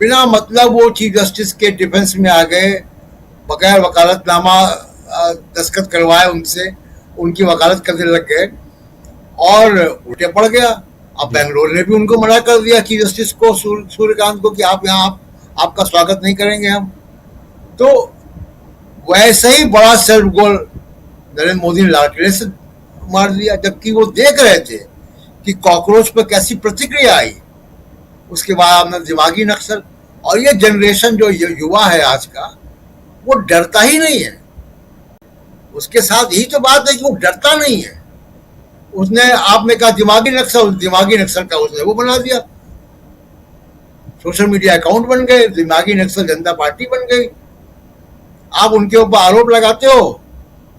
बिना मतलब वो चीफ जस्टिस के डिफेंस में आ गए, बगैर वकालतनामा दस्तखत करवाए उनसे, उनकी वकालत करने लग गए और उल्टे पड़ गया। अब बेंगलोर ने भी उनको मना कर दिया चीफ जस्टिस को, सूर्यकांत को, कि आप यहाँ आपका स्वागत नहीं करेंगे हम। तो वैसे ही बड़ा सेल्फ गोल नरेंद्र मोदी ने लाल किले से मार दिया, जबकि वो देख रहे थे कि कॉकरोच पर कैसी प्रतिक्रिया आई। उसके बाद आपने दिमागी नक्सल, और ये जनरेशन जो युवा है आज का, वो डरता ही नहीं है। उसके साथ यही तो बात है कि वो डरता नहीं है। उसने, आपने कहा दिमागी नक्सल का उसने वो बना दिया, सोशल मीडिया अकाउंट बन गए, दिमागी नक्सल जनता पार्टी बन गई। आप उनके ऊपर आरोप लगाते हो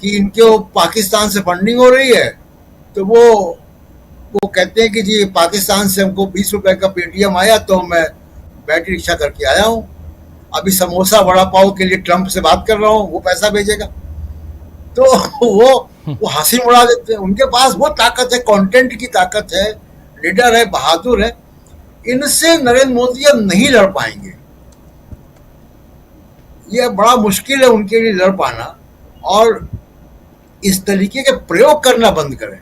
कि इनके पाकिस्तान से फंडिंग हो रही है, तो वो कहते हैं कि जी पाकिस्तान से हमको 20 रुपए का पेटीएम आया तो मैं बैटरी रिक्शा करके आया हूँ, अभी समोसा वड़ा पाव के लिए ट्रंप से बात कर रहा हूँ, वो पैसा भेजेगा। तो वो हंसी उड़ा देते हैं। उनके पास वो ताकत है, कंटेंट की ताकत है, लीडर है, बहादुर है। इनसे नरेंद्र मोदी अब नहीं लड़ पाएंगे। ये बड़ा मुश्किल है उनके लिए लड़ पाना, और इस तरीके के प्रयोग करना बंद करें।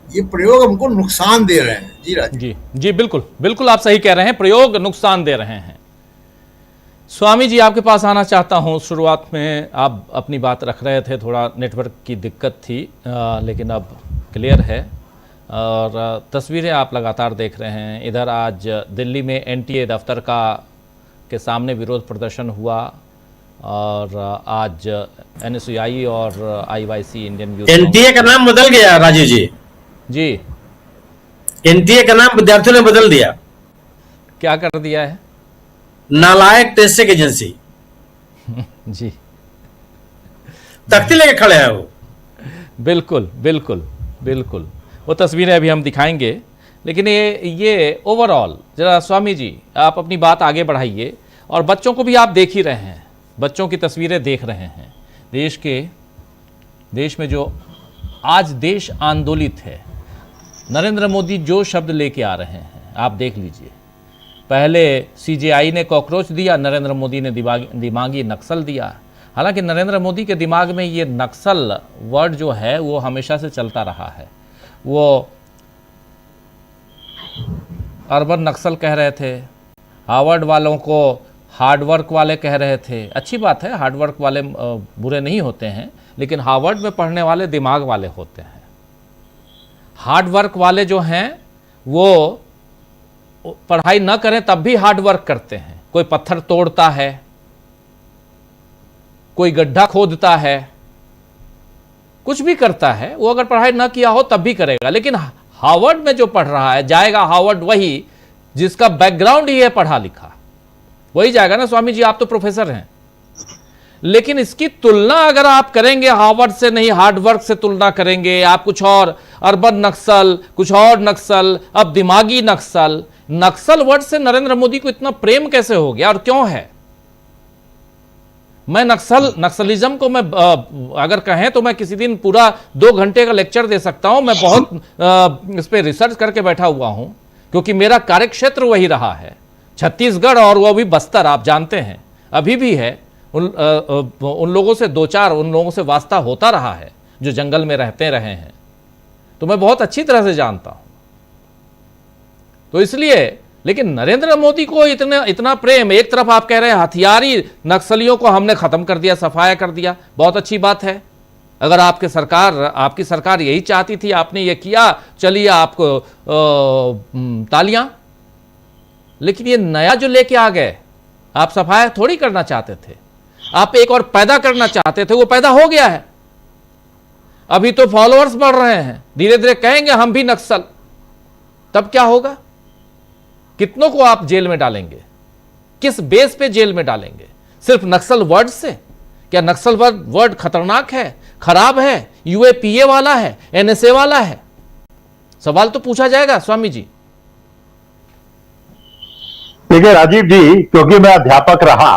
ये प्रयोग हमको नुकसान दे रहे हैं। जी राजीव जी बिल्कुल बिल्कुल, आप सही कह रहे हैं, प्रयोग नुकसान दे रहे हैं। स्वामी जी, आपके पास आना चाहता हूं। शुरुआत में आप अपनी बात रख रहे थे, थोड़ा नेटवर्क की दिक्कत थी, लेकिन अब क्लियर है और तस्वीरें आप लगातार देख रहे हैं। इधर आज दिल्ली में एनटीए दफ्तर के सामने विरोध प्रदर्शन हुआ और आज एनएसयूआई और आईवाईसी इंडियन यूथ एनटीए का नाम बदल गया राजीव जी। जी, एनटीए का नाम विद्यार्थियों ने बदल दिया। क्या कर दिया है? नालायक टेस्टिंग एजेंसी। जी, तख्ती लेके खड़े हैं वो। बिल्कुल बिल्कुल बिल्कुल, वो तस्वीरें अभी हम दिखाएंगे, लेकिन ये ओवरऑल जरा स्वामी जी आप अपनी बात आगे बढ़ाइए। और बच्चों को भी आप देख ही रहे हैं, बच्चों की तस्वीरें देख रहे हैं। देश में जो आज देश आंदोलित है, नरेंद्र मोदी जो शब्द लेके आ रहे हैं आप देख लीजिए। पहले सीजेआई ने कॉकरोच दिया, नरेंद्र मोदी ने दिमागी नक्सल दिया। हालांकि नरेंद्र मोदी के दिमाग में ये नक्सल वर्ड जो है वो हमेशा से चलता रहा है। वो अर्बन नक्सल कह रहे थे, हार्वर्ड वालों को हार्डवर्क वाले कह रहे थे। अच्छी बात है, हार्डवर्क वाले बुरे नहीं होते हैं, लेकिन हार्वर्ड में पढ़ने वाले दिमाग वाले होते हैं। हार्डवर्क वाले जो हैं वो पढ़ाई न करें तब भी हार्डवर्क करते हैं। कोई पत्थर तोड़ता है, कोई गड्ढा खोदता है, कुछ भी करता है, वो अगर पढ़ाई न किया हो तब भी करेगा। लेकिन हार्वर्ड में जो पढ़ रहा है, जाएगा हार्वर्ड वही जिसका बैकग्राउंड ही है पढ़ा लिखा, वही जाएगा ना। स्वामी जी, आप तो प्रोफेसर हैं, लेकिन इसकी तुलना अगर आप करेंगे हार्वर्ड से नहीं, हार्डवर्क से तुलना करेंगे, आप कुछ और अर्बन नक्सल, कुछ और नक्सल, अब दिमागी नक्सल। नक्सल वर्ड से नरेंद्र मोदी को इतना प्रेम कैसे हो गया और क्यों है? मैं नक्सलिज्म को मैं अगर कहें तो मैं किसी दिन पूरा 2 घंटे का लेक्चर दे सकता हूं। मैं बहुत इस पर रिसर्च करके बैठा हुआ हूं, क्योंकि मेरा कार्यक्षेत्र वही रहा है, छत्तीसगढ़, और वो भी बस्तर, आप जानते हैं अभी भी है। उन लोगों से 2-4 उन लोगों से वास्ता होता रहा है जो जंगल में रहते रहे हैं, तो मैं बहुत अच्छी तरह से जानता हूं। तो इसलिए, लेकिन नरेंद्र मोदी को इतना प्रेम। एक तरफ आप कह रहे हैं हथियारी नक्सलियों को हमने खत्म कर दिया, सफाया कर दिया, बहुत अच्छी बात है। अगर आपकी सरकार यही चाहती थी, आपने ये किया, चलिए आपको तालियां। लेकिन ये नया जो लेके आ गए, आप सफाया थोड़ी करना चाहते थे, आप एक और पैदा करना चाहते थे, वो पैदा हो गया है। अभी तो फॉलोअर्स बढ़ रहे हैं, धीरे धीरे कहेंगे हम भी नक्सल, तब क्या होगा? कितनों को आप जेल में डालेंगे? किस बेस पे जेल में डालेंगे? सिर्फ नक्सल वर्ड से? क्या नक्सल वर्ड खतरनाक है, खराब है, यूएपीए वाला है, एनएसए वाला है? सवाल तो पूछा जाएगा स्वामी जी। देखिए राजीव जी, क्योंकि मैं अध्यापक रहा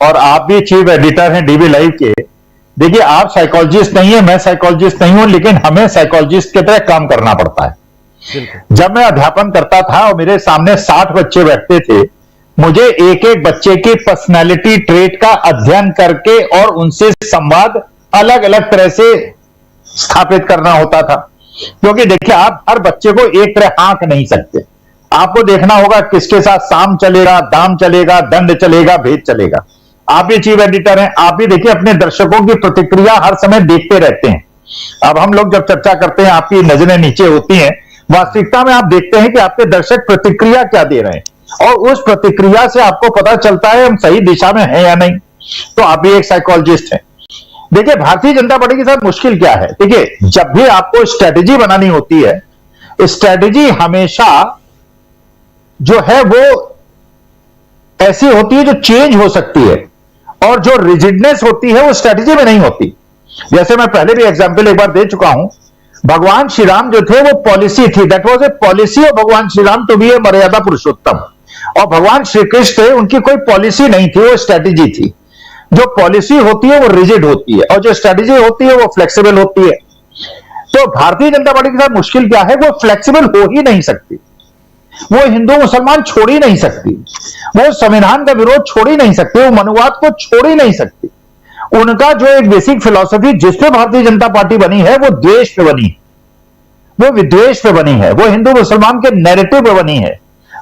और आप भी चीफ एडिटर हैं डीबी लाइव के, देखिए आप साइकोलॉजिस्ट नहीं है, मैं साइकोलॉजिस्ट नहीं हूं, लेकिन हमें साइकोलॉजिस्ट की तरह काम करना पड़ता है। जब मैं अध्यापन करता था और मेरे सामने 60 बच्चे बैठते थे, मुझे एक एक बच्चे की पर्सनालिटी ट्रेट का अध्ययन करके और उनसे संवाद अलग अलग तरह से स्थापित करना होता था। क्योंकि देखिए आप हर बच्चे को एक तरह आंक नहीं सकते, आपको देखना होगा किसके साथ साम चलेगा, दाम चलेगा, दंड चलेगा, भेद चलेगा। आप भी चीफ एडिटर हैं, आप भी देखिए अपने दर्शकों की प्रतिक्रिया हर समय देखते रहते हैं। अब हम लोग जब चर्चा करते हैं आपकी नजरें नीचे होती हैं, वास्तविकता में आप देखते हैं कि आपके दर्शक प्रतिक्रिया क्या दे रहे हैं और उस प्रतिक्रिया से आपको पता चलता है हम सही दिशा में हैं या नहीं। तो आप भी एक साइकोलॉजिस्ट हैं। देखिए भारतीय जनता पार्टी के साथ मुश्किल क्या है, देखिए जब भी आपको स्ट्रेटेजी बनानी होती है, स्ट्रेटेजी हमेशा जो है वो ऐसी होती है जो चेंज हो सकती है और जो रिजिडनेस होती है वो स्ट्रेटेजी में नहीं होती। जैसे मैं पहले भी एग्जांपल एक बार दे चुका हूं, भगवान श्री राम जो थे वो पॉलिसी थी, that was a policy of भगवान श्री राम टू बी ए मर्यादा पुरुषोत्तम। और भगवान श्री कृष्ण थे, उनकी कोई पॉलिसी नहीं थी, वो स्ट्रेटेजी थी। जो पॉलिसी होती है वो रिजिड होती है और जो स्ट्रेटेजी होती है वो फ्लेक्सिबल होती है। तो भारतीय जनता पार्टी के साथ मुश्किल क्या है, वो फ्लेक्सिबल हो ही नहीं सकती, वो हिंदू मुसलमान छोड़ ही नहीं सकती, वो संविधान का विरोध छोड़ ही नहीं सकती, वो मनुवाद को छोड़ ही नहीं सकती। उनका जो एक बेसिक फिलॉसफी जिसपे भारतीय जनता पार्टी बनी है वो द्वेष पे बनी है, वो विद्वेष पे बनी है, वो हिंदू मुसलमान के नैरेटिव पे बनी है,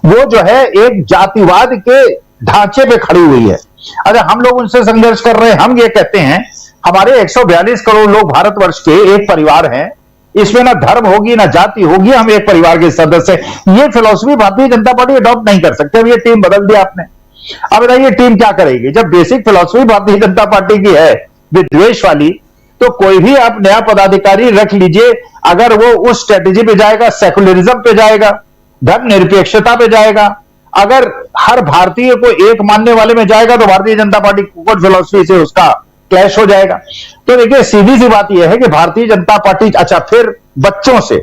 वो जो है एक जातिवाद के ढांचे पे खड़ी हुई है। अरे हम लोग उनसे संघर्ष कर रहे हैं, हम ये कहते हैं हमारे 142 करोड़ लोग भारतवर्ष के एक परिवार हैं, इसमें ना धर्म होगी ना जाति होगी, हम एक परिवार के सदस्य। ये philosophy Bharatiya Janata party adopt नहीं कर सकते। अब ये टीम बदल दिया आपने, अब बताइए टीम क्या करेगी? जब basic philosophy Bharatiya Janata party की है विद्वेष वाली, तो कोई भी आप नया पदाधिकारी रख लीजिए, अगर वो उस स्ट्रेटेजी पे जाएगा, सेकुलरिज्म पे जाएगा, धर्मनिरपेक्षता पे जाएगा, अगर हर भारतीय को एक मानने वाले में जाएगा, तो भारतीय जनता पार्टी कुकड़ फिलॉसफी से उसका क्लैश हो जाएगा। तो देखिए सीधी सी बात यह है कि भारतीय जनता पार्टी, अच्छा फिर बच्चों से,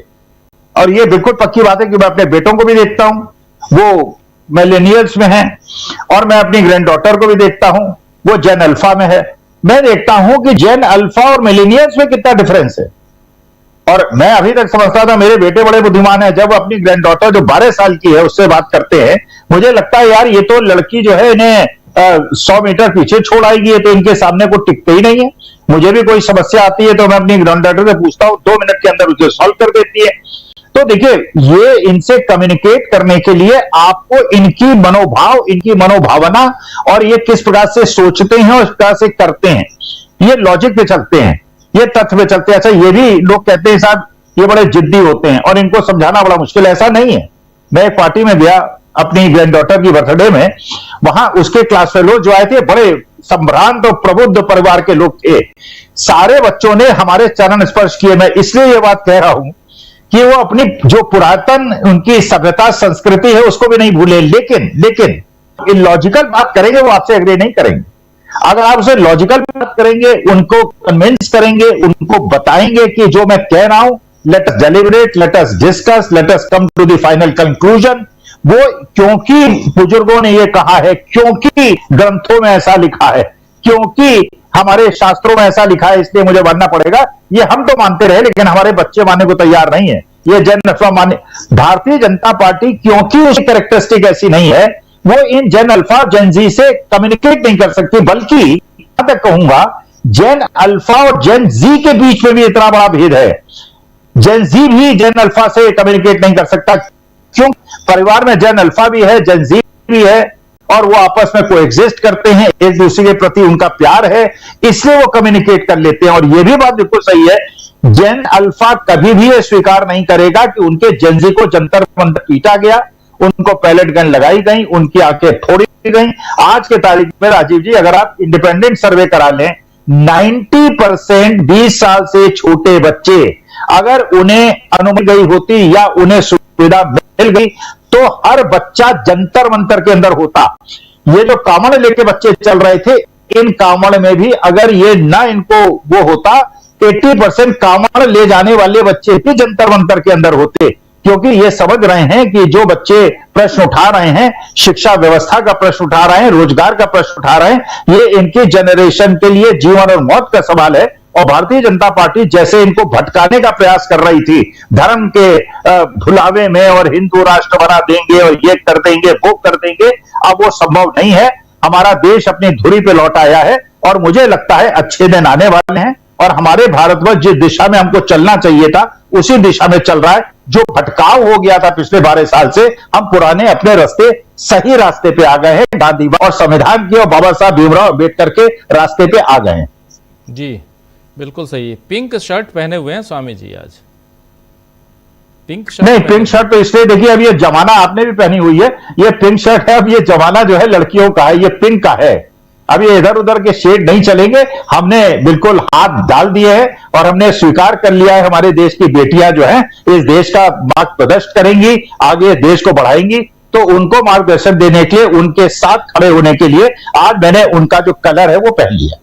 और ये बिल्कुल पक्की बात है कि मैं अपने बेटों को भी देखता हूं, वो मिलेनियल्स में हैं, और मैं अपनी ग्रैंड डॉटर को भी देखता हूं, वो जेन अल्फा में है। मैं देखता हूं कि जेन अल्फा और मिलेनियल्स में कितना डिफरेंस है। और मैं अभी तक समझता था मेरे बेटे बड़े बुद्धिमान है, जब अपनी ग्रैंड डॉटर जो 12 साल की है उससे बात करते हैं, मुझे लगता है यार ये तो लड़की जो है इन्हें 100 मीटर पीछे छोड़ आएगी, तो इनके सामने को टिकते ही नहीं है। मुझे भी कोई समस्या आती है तो मैं अपनी ग्रैंड डॉटर से पूछता हूं, 2 मिनट के अंदर उसे सॉल्व कर देती है। तो देखिए ये इनसे कम्युनिकेट करने के लिए आपको इनकी मनोभाव, इनकी मनोभावना और ये किस प्रकार से सोचते हैं और इस प्रकार से करते हैं, ये लॉजिक पे चलते हैं, ये तथ्य पे चलते हैं। अच्छा ये भी लोग कहते हैं साहब ये बड़े जिद्दी होते हैं और इनको समझाना बड़ा मुश्किल है, ऐसा नहीं है। मैं एक पार्टी में गया अपनी ग्रैंड डॉटर की बर्थडे में, वहां उसके क्लास फेलो जो आए थे बड़े संभ्रांत और प्रबुद्ध परिवार के लोग थे, सारे बच्चों ने हमारे चरण स्पर्श किए। मैं इसलिए ये बात कह रहा हूं कि वो अपनी जो पुरातन उनकी सभ्यता संस्कृति है उसको भी नहीं भूले, लेकिन लॉजिकल बात करेंगे वो आपसे एग्री नहीं करेंगे। अगर आप उसे लॉजिकल बात करेंगे, उनको कन्विंस करेंगे, उनको बताएंगे कि जो मैं कह रहा हूं, let us deliberate, let us discuss, let us come to the final conclusion, वो क्योंकि बुजुर्गों ने ये कहा है, क्योंकि ग्रंथों में ऐसा लिखा है, क्योंकि हमारे शास्त्रों में ऐसा लिखा है, इसलिए मुझे मानना पड़ेगा। ये हम तो मानते रहे, लेकिन हमारे बच्चे मानने को तैयार नहीं है। ये जन अल्फा माने भारतीय जनता पार्टी, क्योंकि उसकी कैरेक्टरिस्टिक ऐसी नहीं है, वो इन जेन अल्फा जेन जी से कम्युनिकेट नहीं कर सकती, बल्कि यहां तक कहूंगा जेन अल्फा और जेन जी के बीच में भी इतना बड़ा भेद है। जेन जी भी जेन अल्फा से कम्युनिकेट नहीं कर सकता, क्यों? परिवार में जेन अल्फा भी है, जेन जी भी है, और वो आपस में कोएग्जिस्ट करते हैं, एक दूसरे के प्रति उनका प्यार है, इसलिए वो कम्युनिकेट कर लेते हैं। और ये भी बात बिल्कुल सही है, जेन अल्फा कभी भी ये स्वीकार नहीं करेगा कि उनके जेन जी को जंतर मंतर पीटा गया, उनको पैलेट गन लगाई गई, उनकी आंखें फोड़ी गई। आज के तारीख में राजीव जी अगर आप इंडिपेंडेंट सर्वे करा लें, 90% 20 साल से छोटे बच्चे अगर उन्हें अनुमति गई होती या उन्हें सुविधा मिल गई तो हर बच्चा जंतर मंतर के अंदर होता। ये जो कामड़ लेके बच्चे चल रहे थे, इन कामड़ में भी अगर ये ना इनको वो होता, 80% कामड़ ले जाने वाले बच्चे भी जंतर मंतर के अंदर होते। क्योंकि ये समझ रहे हैं कि जो बच्चे प्रश्न उठा रहे हैं, शिक्षा व्यवस्था का प्रश्न उठा रहे हैं, रोजगार का प्रश्न उठा रहे हैं, ये इनके जनरेशन के लिए जीवन और मौत का सवाल है। और भारतीय जनता पार्टी जैसे इनको भटकाने का प्रयास कर रही थी धर्म के भुलावे में, और हिंदू राष्ट्र बना देंगे और ये कर देंगे वो कर देंगे, अब वो संभव नहीं है। हमारा देश अपनी धुरी पे लौट आया है और मुझे लगता है अच्छे दिन आने वाले हैं, और हमारे भारतवर्ष जिस दिशा में हमको चलना चाहिए था उसी दिशा में चल रहा है। जो भटकाव हो गया था पिछले 12 साल से, हम पुराने अपने रास्ते, सही रास्ते पे आ गए हैं। गांधी और संविधान के और बाबा साहब भीमराव अम्बेडकर के रास्ते पे आ गए हैं। जी बिल्कुल सही। पिंक शर्ट पहने हुए हैं स्वामी जी आज, पिंक शर्ट। नहीं, पिंक शर्ट तो इसलिए देखिए, अब ये जमाना आपने भी पहनी हुई है, ये पिंक शर्ट है। अब ये जमाना जो है लड़कियों का है, ये पिंक का है। अब ये इधर उधर के शेड नहीं चलेंगे। हमने बिल्कुल हाथ डाल दिए हैं और हमने स्वीकार कर लिया है, हमारे देश की बेटियां जो हैं इस देश का मार्ग प्रदर्शन करेंगी, आगे देश को बढ़ाएंगी। तो उनको मार्गदर्शन देने के लिए, उनके साथ खड़े होने के लिए आज मैंने उनका जो कलर है वो पहन लिया।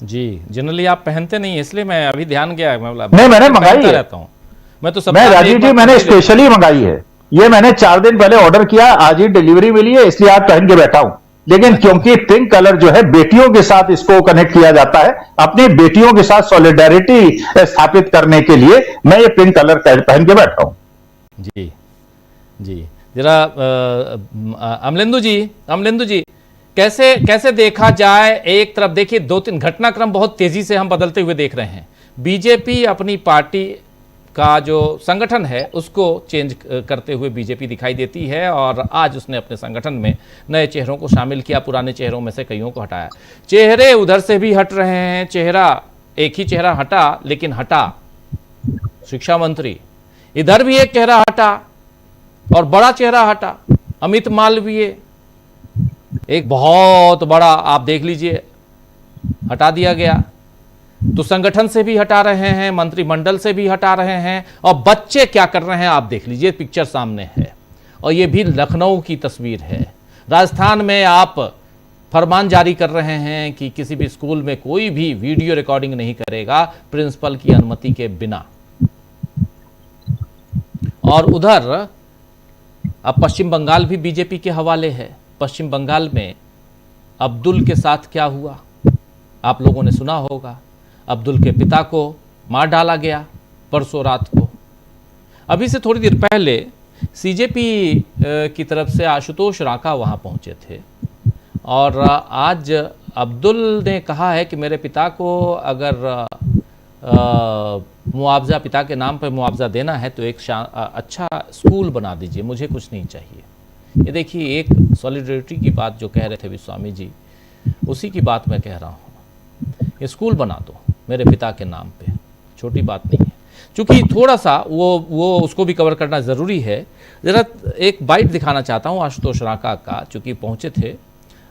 जी, जनरली आप पहनते नहीं, इसलिए मैं अभी ध्यान गया। नहीं, मैंने मंगाई है, रहता हूँ मैं तो सब। मैं राजीव जी, मैंने स्पेशली मंगाई है। ये मैंने 4 दिन पहले ऑर्डर किया, आज ही डिलीवरी मिली है, इसलिए आज पहन के बैठा हूं। लेकिन क्योंकि पिंक कलर जो है बेटियों के साथ इसको कनेक्ट किया जाता है, अपनी बेटियों के साथ सॉलिडेरिटी स्थापित करने के लिए मैं ये पिंक कलर पहन के बैठा हूं। जी जी, जरा अमलेंदु जी कैसे देखा जाए? एक तरफ देखिए 2-3 घटनाक्रम बहुत तेजी से हम बदलते हुए देख रहे हैं। बीजेपी अपनी पार्टी का जो संगठन है उसको चेंज करते हुए बीजेपी दिखाई देती है, और आज उसने अपने संगठन में नए चेहरों को शामिल किया, पुराने चेहरों में से कईयों को हटाया। चेहरे उधर से भी हट रहे हैं, एक ही चेहरा हटा, लेकिन हटा शिक्षा मंत्री। इधर भी एक चेहरा हटा और बड़ा चेहरा हटा, अमित मालवीय, एक बहुत बड़ा, आप देख लीजिए, हटा दिया गया। तो संगठन से भी हटा रहे हैं, मंत्रिमंडल से भी हटा रहे हैं, और बच्चे क्या कर रहे हैं आप देख लीजिए, पिक्चर सामने है। और ये भी लखनऊ की तस्वीर है। राजस्थान में आप फरमान जारी कर रहे हैं कि किसी भी स्कूल में कोई भी वीडियो रिकॉर्डिंग नहीं करेगा प्रिंसिपल की अनुमति के बिना। और उधर अब पश्चिम बंगाल भी बीजेपी के हवाले है। पश्चिम बंगाल में अब्दुल के साथ क्या हुआ आप लोगों ने सुना होगा। अब्दुल के पिता को मार डाला गया परसों रात को। अभी से थोड़ी देर पहले सीजेपी की तरफ से आशुतोष राका वहां पहुंचे थे, और आज अब्दुल ने कहा है कि मेरे पिता को अगर मुआवजा, पिता के नाम पर मुआवजा देना है तो एक अच्छा स्कूल बना दीजिए, मुझे कुछ नहीं चाहिए। ये देखिए, एक सॉलिडरिटी की बात जो कह रहे थे विश्वामी जी, उसी की बात मैं कह रहा हूँ। ये स्कूल बना दो मेरे पिता के नाम पे, छोटी बात नहीं है। चूंकि थोड़ा सा वो उसको भी कवर करना ज़रूरी है। ज़रा एक बाइट दिखाना चाहता हूँ आशुतोष राका का, चूँकि पहुँचे थे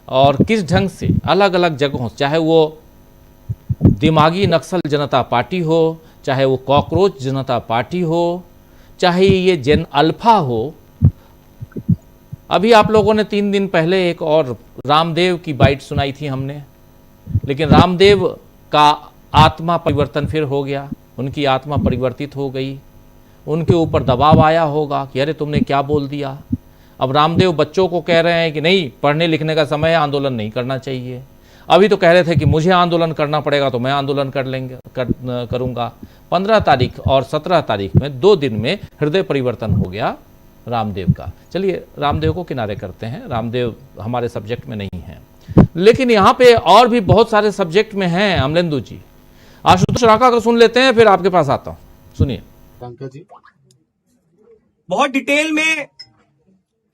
और किस ढंग से अलग अलग जगहों, चाहे वो दिमागी नक्सल जनता पार्टी हो, चाहे वो कॉकरोच जनता पार्टी हो, चाहे ये जन अल्फा हो। अभी आप लोगों ने 3 दिन पहले एक और रामदेव की बाइट सुनाई थी हमने, लेकिन रामदेव का आत्मा परिवर्तन फिर हो गया, उनकी आत्मा परिवर्तित हो गई। उनके ऊपर दबाव आया होगा कि अरे तुमने क्या बोल दिया। अब रामदेव बच्चों को कह रहे हैं कि नहीं, पढ़ने लिखने का समय है, आंदोलन नहीं करना चाहिए। अभी तो कह रहे थे कि मुझे आंदोलन करना पड़ेगा तो मैं आंदोलन करूंगा। 15 तारीख और 17 तारीख में 2 दिन में हृदय परिवर्तन हो गया रामदेव का। चलिए रामदेव को किनारे करते हैं, रामदेव हमारे सब्जेक्ट में नहीं है, लेकिन यहाँ पे और भी बहुत सारे सब्जेक्ट में हैं। अमलेंदु जी, आशुतोष राका को सुन लेते हैं, फिर आपके पास आता हूँ। सुनिए। जी, बहुत डिटेल में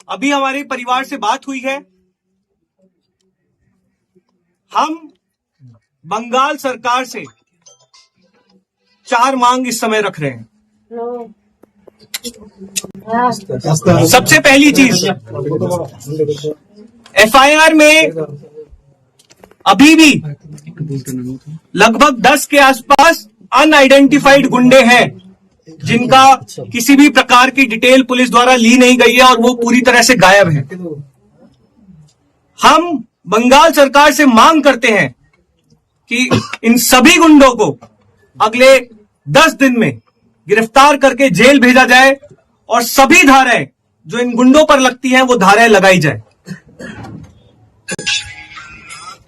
अभी हमारे परिवार से बात हुई है। हम बंगाल सरकार से 4 मांग इस समय रख रहे हैं। सबसे पहली चीज, एफआईआर में अभी भी लगभग 10 के आसपास अनआइडेंटिफाइड गुंडे हैं जिनका किसी भी प्रकार की डिटेल पुलिस द्वारा ली नहीं गई है और वो पूरी तरह से गायब है। हम बंगाल सरकार से मांग करते हैं कि इन सभी गुंडों को अगले 10 दिन में गिरफ्तार करके जेल भेजा जाए और सभी धाराएं जो इन गुंडों पर लगती हैं वो धाराएं लगाई जाए।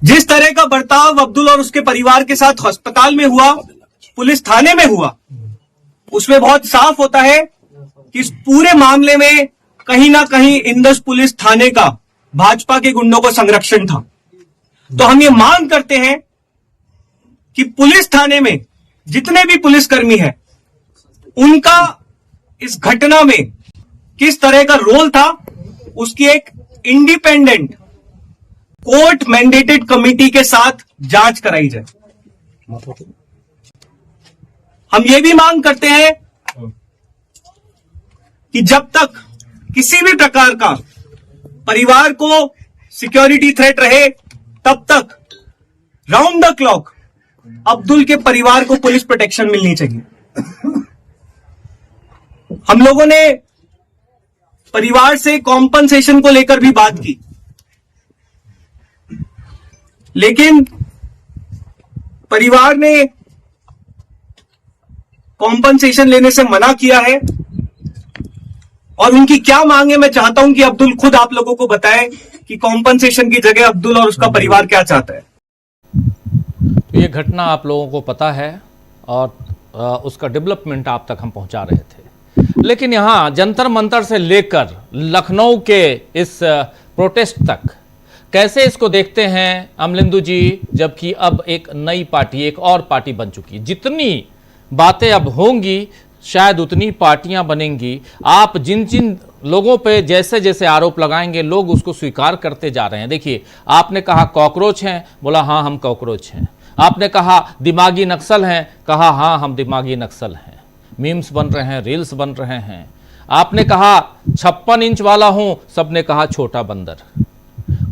जिस तरह का बर्ताव अब्दुल और उसके परिवार के साथ अस्पताल में हुआ, पुलिस थाने में हुआ, उसमें बहुत साफ होता है कि इस पूरे मामले में कहीं ना कहीं इंदस पुलिस थाने का भाजपा के गुंडों को संरक्षण था। तो हम ये मांग करते हैं कि पुलिस थाने में जितने भी पुलिसकर्मी हैं उनका इस घटना में किस तरह का रोल था, उसकी एक इंडिपेंडेंट कोर्ट मैंडेटेड कमेटी के साथ जांच कराई जाए। हम ये भी मांग करते हैं कि जब तक किसी भी प्रकार का परिवार को सिक्योरिटी थ्रेट रहे, तब तक राउंड द क्लॉक अब्दुल के परिवार को पुलिस प्रोटेक्शन मिलनी चाहिए। हम लोगों ने परिवार से कॉम्पनसेशन को लेकर भी बात की, लेकिन परिवार ने कॉम्पनसेशन लेने से मना किया है। और उनकी क्या मांग है, मैं चाहता हूं कि अब्दुल खुद आप लोगों को बताए कि कॉम्पनसेशन की जगह अब्दुल और उसका परिवार क्या चाहता है। ये घटना आप लोगों को पता है और उसका डेवलपमेंट आप तक हम पहुंचा रहे थे, लेकिन यहाँ जंतर मंतर से लेकर लखनऊ के इस प्रोटेस्ट तक कैसे इसको देखते हैं अमलिंदु जी, जबकि अब एक नई पार्टी, एक और पार्टी बन चुकी है। जितनी बातें अब होंगी शायद उतनी पार्टियां बनेंगी। आप जिन जिन लोगों पे जैसे जैसे आरोप लगाएंगे लोग उसको स्वीकार करते जा रहे हैं। देखिए, आपने कहा कॉकरोच हैं, बोला हाँ हम कॉकरोच हैं। आपने कहा दिमागी नक्सल हैं, कहा हाँ हम दिमागी नक्सल हैं। मीम्स बन रहे हैं, रील्स बन रहे हैं। आपने कहा 56 इंच वाला हूं, सबने कहा छोटा बंदर।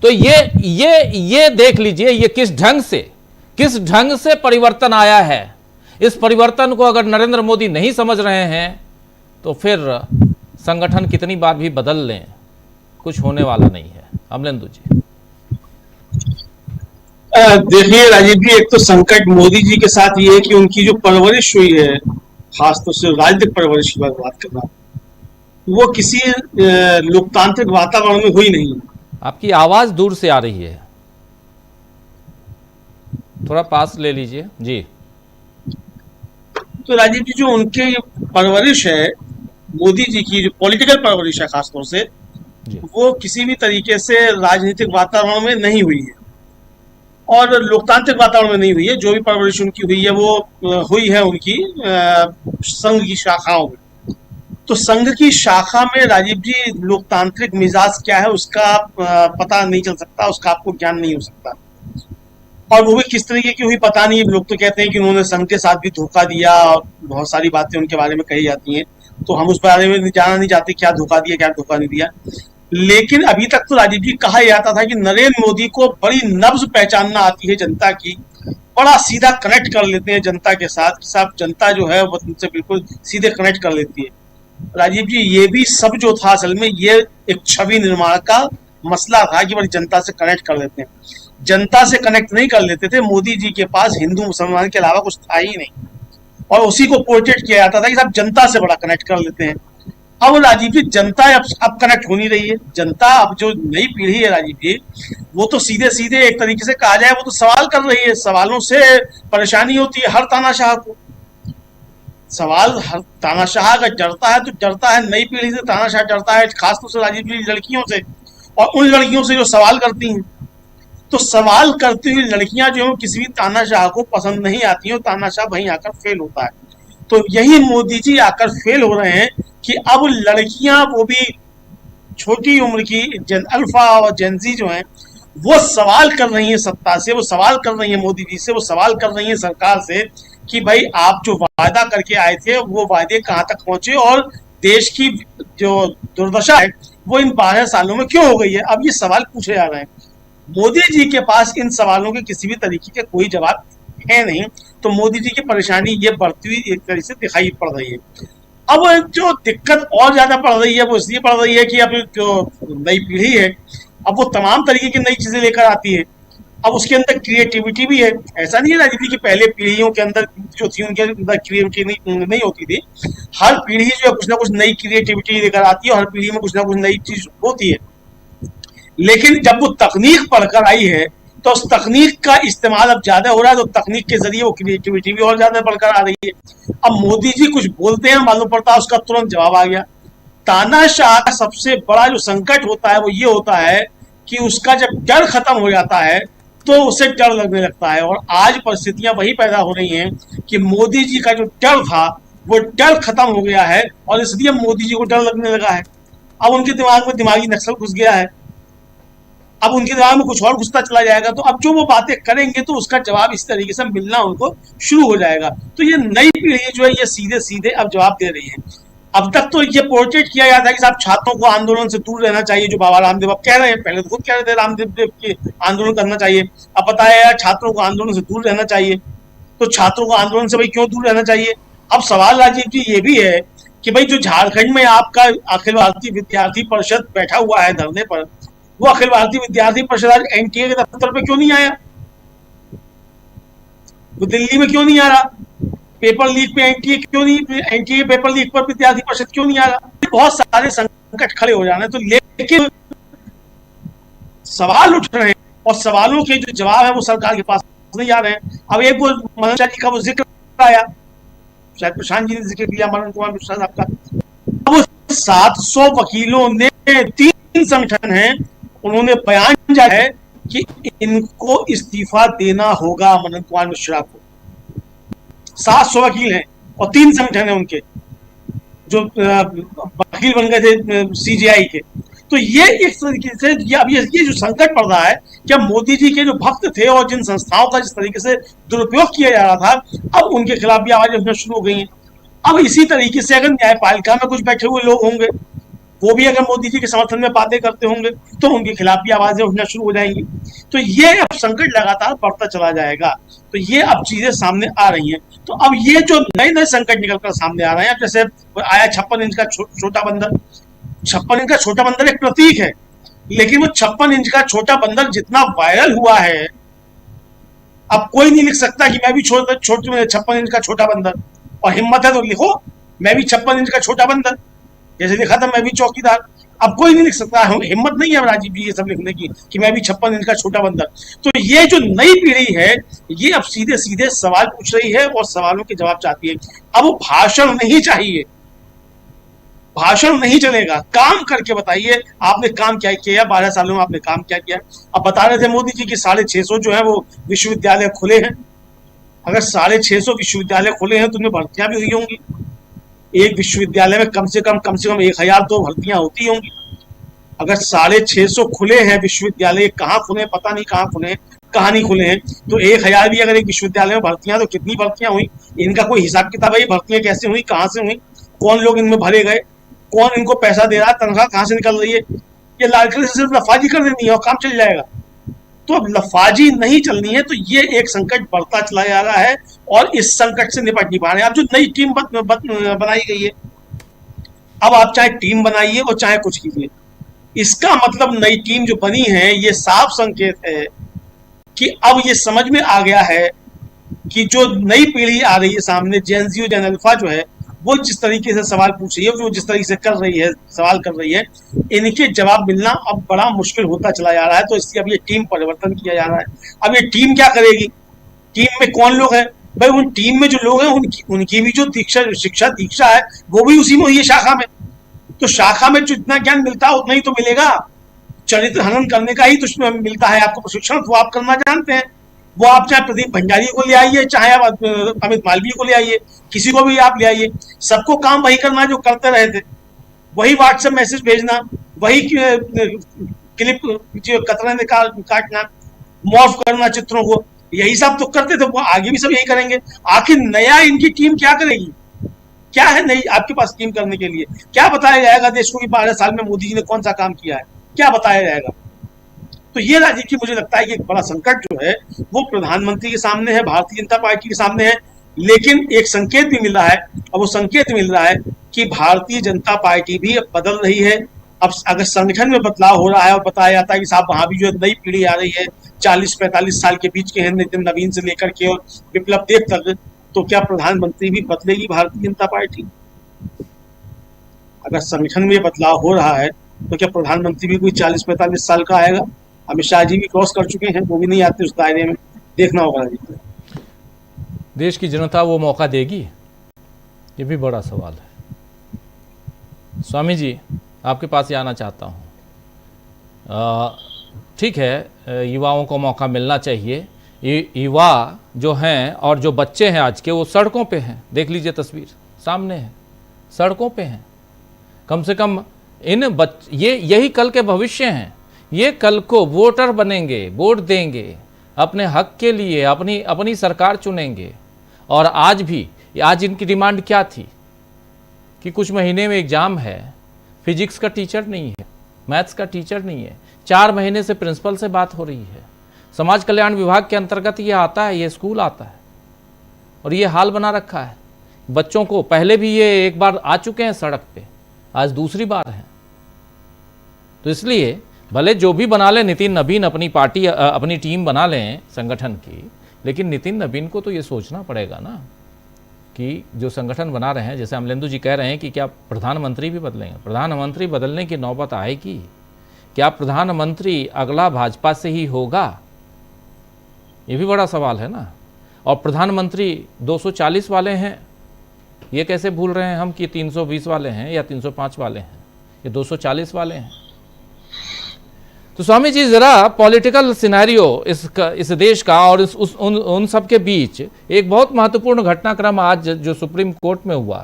तो ये देख लीजिए ये किस ढंग से परिवर्तन आया है। इस परिवर्तन को अगर नरेंद्र मोदी नहीं समझ रहे हैं तो फिर संगठन कितनी बार भी बदल लें, कुछ होने वाला नहीं है। अमलेंदु जी, देखिए राजीव जी, एक तो संकट मोदी जी के साथ ये है कि उनकी जो परवरिश हुई है, खासतौर से राजनीतिक परवरिश की बात कर रहा हूं, वो किसी लोकतांत्रिक वातावरण में हुई नहीं। आपकी आवाज दूर से आ रही है, थोड़ा पास ले लीजिए जी। तो राजीव जी, जो उनके परवरिश है, मोदी जी की जो पॉलिटिकल परवरिश है खासतौर से, वो किसी भी तरीके से राजनीतिक वातावरण में नहीं हुई है और लोकतांत्रिक वातावरण में नहीं हुई है। जो भी परवरिश उनकी हुई है वो हुई है उनकी संघ की शाखाओं में। तो संघ की शाखा में राजीव जी लोकतांत्रिक मिजाज क्या है उसका पता नहीं चल सकता, उसका आपको ज्ञान नहीं हो सकता। और वो भी किस तरीके की हुई पता नहीं। लोग तो कहते हैं कि उन्होंने संघ के साथ भी धोखा दिया और बहुत सारी बातें उनके बारे में कही जाती हैं, तो हम उस बारे में जाना नहीं चाहते क्या धोखा दिया क्या धोखा नहीं दिया। लेकिन अभी तक तो राजीव जी कहा जाता था कि नरेंद्र मोदी को बड़ी नब्ज पहचानना आती है जनता की, बड़ा सीधा कनेक्ट कर लेते हैं जनता के साथ। सब जनता जो है वो उनसे बिल्कुल सीधे कनेक्ट कर लेती है। राजीव जी, ये भी सब जो था असल में ये एक छवि निर्माण का मसला था कि बड़ी जनता से कनेक्ट कर लेते हैं। जनता से कनेक्ट नहीं कर लेते थे। मोदी जी के पास हिंदू मुसलमान के अलावा कुछ था ही नहीं और उसी को पोर्ट्रेट किया जाता था कि साहब जनता से बड़ा कनेक्ट कर लेते हैं। अब राजीव जी जनता अब कनेक्ट हो नहीं रही है। जनता अब जो नई पीढ़ी है राजीव जी, वो तो सीधे सीधे एक तरीके से कहा जाए वो तो सवाल कर रही है। सवालों से परेशानी होती है हर तानाशाह को। सवाल हर तानाशाह अगर डरता है तो डरता है, नई पीढ़ी से तानाशाह डरता है, खासतौर से राजीव जी लड़कियों से और उन लड़कियों से जो सवाल करती हैं। तो सवाल करती हुई लड़कियां जो है किसी भी तानाशाह को पसंद नहीं आती हैं, तानाशाह वहीं आकर फेल होता है। तो यही मोदी जी आकर फेल हो रहे हैं कि अब लड़कियां, वो भी छोटी उम्र की अल्फा और जेनजी जो हैं, वो सवाल कर रही हैं सत्ता से, वो सवाल कर रही हैं मोदी जी से, वो सवाल कर रही हैं सरकार से कि भाई आप जो वादा करके आए थे वो वादे कहाँ तक पहुंचे और देश की जो दुर्दशा है वो इन 12 सालों में क्यों हो गई है। अब ये सवाल पूछे जा रहे हैं। मोदी जी के पास इन सवालों के किसी भी तरीके के कोई जवाब है नहीं। तो मोदी जी की परेशानी ये बढ़ती हुई एक तरह से दिखाई पड़ रही है। अब जो दिक्कत और ज्यादा पड़ रही है वो इसलिए पड़ रही है कि अब जो नई पीढ़ी है अब वो तमाम तरीके की नई चीजें लेकर आती है। अब उसके अंदर क्रिएटिविटी भी है। ऐसा नहीं है राजनीति की पहले पीढ़ियों के अंदर जो थी उनके अंदर क्रिएटिविटी नहीं होती थी। हर पीढ़ी जो है कुछ ना कुछ नई क्रिएटिविटी लेकर आती है और हर पीढ़ी में कुछ ना कुछ नई चीज होती है। लेकिन जब वो तकनीक पढ़कर आई है तो उस तकनीक का इस्तेमाल अब ज्यादा हो रहा है, तो तकनीक के जरिए वो क्रिएटिविटी भी और ज्यादा बढ़कर आ रही है। अब मोदी जी कुछ बोलते हैं, मालूम पड़ता है उसका तुरंत जवाब आ गया। तानाशाह का सबसे बड़ा जो संकट होता है वो ये होता है कि उसका जब डर खत्म हो जाता है तो उसे डर लगने लगता है। और आज परिस्थितियां वही पैदा हो रही हैं कि मोदी जी का जो डर था वो डर खत्म हो गया है और इसलिए मोदी जी को डर लगने लगा है। अब उनके दिमाग में दिमागी नक्सल घुस गया है, अब उनके दिमाग में कुछ और घुसता चला जाएगा, तो अब जो वो बातें करेंगे तो उसका जवाब इस तरीके से मिलना उनको शुरू हो जाएगा। तो ये नई पीढ़ी जो है ये सीधे सीधे अब जवाब दे रही है। अब तक तो ये पोर्ट्रेट किया जाता है कि साहब छात्रों को आंदोलन से दूर रहना चाहिए, जो बाबा रामदेव अब कह रहे हैं, पहले तो खुद कह रहे थे रामदेव देव के आंदोलन करना चाहिए, अब बताया यार छात्रों को आंदोलन से दूर रहना चाहिए। तो छात्रों को आंदोलन से भाई क्यों दूर रहना चाहिए? अब सवाल राजीव जी ये भी है कि भाई जो झारखंड में आपका अखिल भारतीय विद्यार्थी परिषद बैठा हुआ है धरने पर, वो अखिल भारतीय विद्यार्थी परिषद आज एनटीए के दफ्तर पे क्यों नहीं आया? वो दिल्ली में क्यों नहीं आ रहा? पेपर लीक पे एनटीए क्यों नहीं, एनटीए पेपर लीक पर विद्यार्थी परिषद क्यों नहीं आ रहा? बहुत सारे संकट खड़े हो जाने, तो लेकिन सवाल उठ रहे हैं और सवालों के जो जवाब है वो सरकार के पास नहीं आ रहे हैं। अब एक वो मनन जी का वो जिक्र आया, शायद प्रशांत जी ने जिक्र किया मनन कुमार मिश्रा साहब का। अब 700 वकीलों ने 3 संगठन हैं, उन्होंने बयान जारी है कि इनको इस्तीफा देना होगा मनन कुमार मिश्रा को। 700 वकील हैं और 3 संगठन हैं उनके जो वकील बन गए थे सीजेआई के। तो ये एक तरीके से ये जो संकट पड़ रहा है, क्या मोदी जी के जो भक्त थे और जिन संस्थाओं का जिस तरीके से दुरुपयोग किया जा रहा था, अब उनके खिलाफ भी आवाजें उठना शुरू हो गई हैं। अब इसी तरीके से अगर न्यायपालिका में कुछ बैठे हुए लोग होंगे, वो भी अगर मोदी जी के समर्थन में बातें करते होंगे तो उनके खिलाफ भी आवाजें उठना शुरू हो जाएंगी। तो ये अब संकट लगातार बढ़ता चला जाएगा। तो ये अब चीजें सामने आ रही हैं। तो अब ये जो नए नए संकट निकलकर सामने आ रहे हैं, अब जैसे आया 56 इंच का छोटा बंदर। 56 इंच का छोटा बंदर एक प्रतीक है, लेकिन वो 56 इंच का छोटा बंदर जितना वायरल हुआ है, अब कोई नहीं लिख सकता कि मैं भी 56 इंच का छोटा बंदर, और हिम्मत है तो लिखो मैं भी 56 इंच का छोटा बंदर, जैसे लिखा था मैं भी चौकीदार। अब कोई नहीं लिख सकता, हिम्मत नहीं है राजीव जी ये सब लिखने की कि मैं भी 56 इंच का छोटा बंदर। तो ये जो नई पीढ़ी है ये अब सीधे सीधे सवाल पूछ रही है और सवालों के जवाब चाहती है। अब वो भाषण नहीं चाहिए, भाषण नहीं चलेगा, काम करके बताइए आपने काम क्या किया, 12 सालों में आपने काम क्या किया। अब बता रहे थे मोदी जी की 650 जो है वो विश्वविद्यालय खुले हैं। अगर 650 विश्वविद्यालय खुले हैं तो उनमें भर्तियां भी हुई होंगी। एक विश्वविद्यालय में कम से कम 1000 तो भर्तियां होती होंगी। अगर 650 खुले हैं विश्वविद्यालय, कहाँ खुले हैं पता नहीं, कहाँ खुले हैं कहाँ नहीं खुले हैं, तो 1000 भी अगर एक विश्वविद्यालय में भर्तियां, तो कितनी भर्तियां हुई, इनका कोई हिसाब किताब है? भर्तियां कैसे हुई, कहाँ से हुई, कौन लोग इनमें भरे गए, कौन इनको पैसा दे रहा है, तनख्वाह कहाँ से निकल रही है? ये लालकिले से सिर्फ लफाजी कर देनी है और काम चल जाएगा। तो अब लफाजी नहीं चलनी है, तो ये एक संकट बढ़ता चला जा रहा है और इस संकट से निपट नहीं पा रहे हैं। अब जो नई टीम बनाई गई है, अब आप चाहे टीम बनाइए और चाहे कुछ कीजिए, इसका मतलब नई टीम जो बनी है ये साफ संकेत है कि अब ये समझ में आ गया है कि जो नई पीढ़ी आ रही है सामने, जेन ज़ी और जेन अल्फा जो है, वो जिस तरीके से सवाल पूछ रही है, वो जिस तरीके से कर रही है, सवाल कर रही है, इनके जवाब मिलना अब बड़ा मुश्किल होता चला जा रहा है। तो इसलिए अब ये टीम परिवर्तन किया जा रहा है। अब ये टीम क्या करेगी? टीम में कौन लोग हैं भाई? उन टीम में जो लोग हैं उनकी भी जो शिक्षा दीक्षा है वो भी उसी में हुई है, शाखा में। तो शाखा में जितना ज्ञान मिलता है उतना ही तो मिलेगा। चरित्र हनन करने का ही तो मिलता है आपको प्रशिक्षण, वो आप करना जानते हैं। वो आप चाहे प्रदीप भंडारी को ले आइए, चाहे आप अमित मालवीय को ले आइए, किसी को भी आप ले आइए, सबको काम वही करना जो करते रहे थे। वही व्हाट्सएप मैसेज भेजना, वही क्लिप जो कतरने काटना, मॉर्फ करना चित्रों को, यही सब तो करते थे, वो आगे भी सब यही करेंगे। आखिर नया इनकी टीम क्या करेगी? क्या है नई आपके पास टीम करने के लिए? क्या बताया जाएगा देश को कि 12 साल में मोदी जी ने कौन सा काम किया है? क्या बताया जाएगा? तो ये राजीव जी मुझे लगता है कि एक बड़ा संकट जो है वो प्रधानमंत्री के सामने है, भारतीय जनता पार्टी के सामने है। लेकिन एक संकेत भी मिल रहा है, और वो संकेत मिल रहा है कि भारतीय जनता पार्टी भी अब बदल रही है। अब अगर संगठन में बदलाव हो रहा है और बताया जाता है कि साहब वहां भी जो नई पीढ़ी आ रही है 40-45 साल के बीच के हैं, नितिन नवीन से लेकर के और विप्लव देव तक, तो क्या प्रधानमंत्री भी बदलेगी भारतीय जनता पार्टी? अगर संगठन में बदलाव हो रहा है तो क्या प्रधानमंत्री भी कोई 40-45 साल का आएगा? अमित शाह जी भी क्रॉस कर चुके हैं, वो भी नहीं आते उस दायरे में, देखना होगा। देश की जनता वो मौका देगी, ये भी बड़ा सवाल है। स्वामी जी, आपके पास ही आना चाहता हूँ। ठीक है, युवाओं को मौका मिलना चाहिए। युवा जो हैं और जो बच्चे हैं आज के, वो सड़कों पे हैं। देख लीजिए, तस्वीर सामने है, सड़कों पे हैं। कम से कम यही कल के भविष्य हैं। ये कल को वोटर बनेंगे, वोट देंगे, अपने हक के लिए अपनी सरकार चुनेंगे। और आज इनकी डिमांड क्या थी कि कुछ महीने में एग्जाम है, फिजिक्स का टीचर नहीं है, मैथ्स का टीचर नहीं है। 4 महीने से प्रिंसिपल से बात हो रही है। समाज कल्याण विभाग के अंतर्गत ये आता है, ये स्कूल आता है, और ये हाल बना रखा है। बच्चों को पहले भी ये एक बार आ चुके हैं सड़क पे, आज दूसरी बार है। तो इसलिए भले जो भी बना ले नितिन नवीन, अपनी पार्टी अपनी टीम बना लें संगठन की, लेकिन नितिन नवीन को तो ये सोचना पड़ेगा ना कि जो संगठन बना रहे हैं, जैसे अमलेंदु जी कह रहे हैं कि क्या प्रधानमंत्री भी बदलेंगे? प्रधानमंत्री बदलने की नौबत आएगी? क्या प्रधानमंत्री अगला भाजपा से ही होगा? ये भी बड़ा सवाल है ना। और प्रधानमंत्री 240 वाले हैं, ये कैसे भूल रहे हैं हम कि 320 वाले हैं या 305 वाले हैं? ये 240 वाले हैं। तो स्वामी जी, जरा पॉलिटिकल सिनेरियो इस देश का और उन सब के बीच एक बहुत महत्वपूर्ण घटनाक्रम आज जो सुप्रीम कोर्ट में हुआ।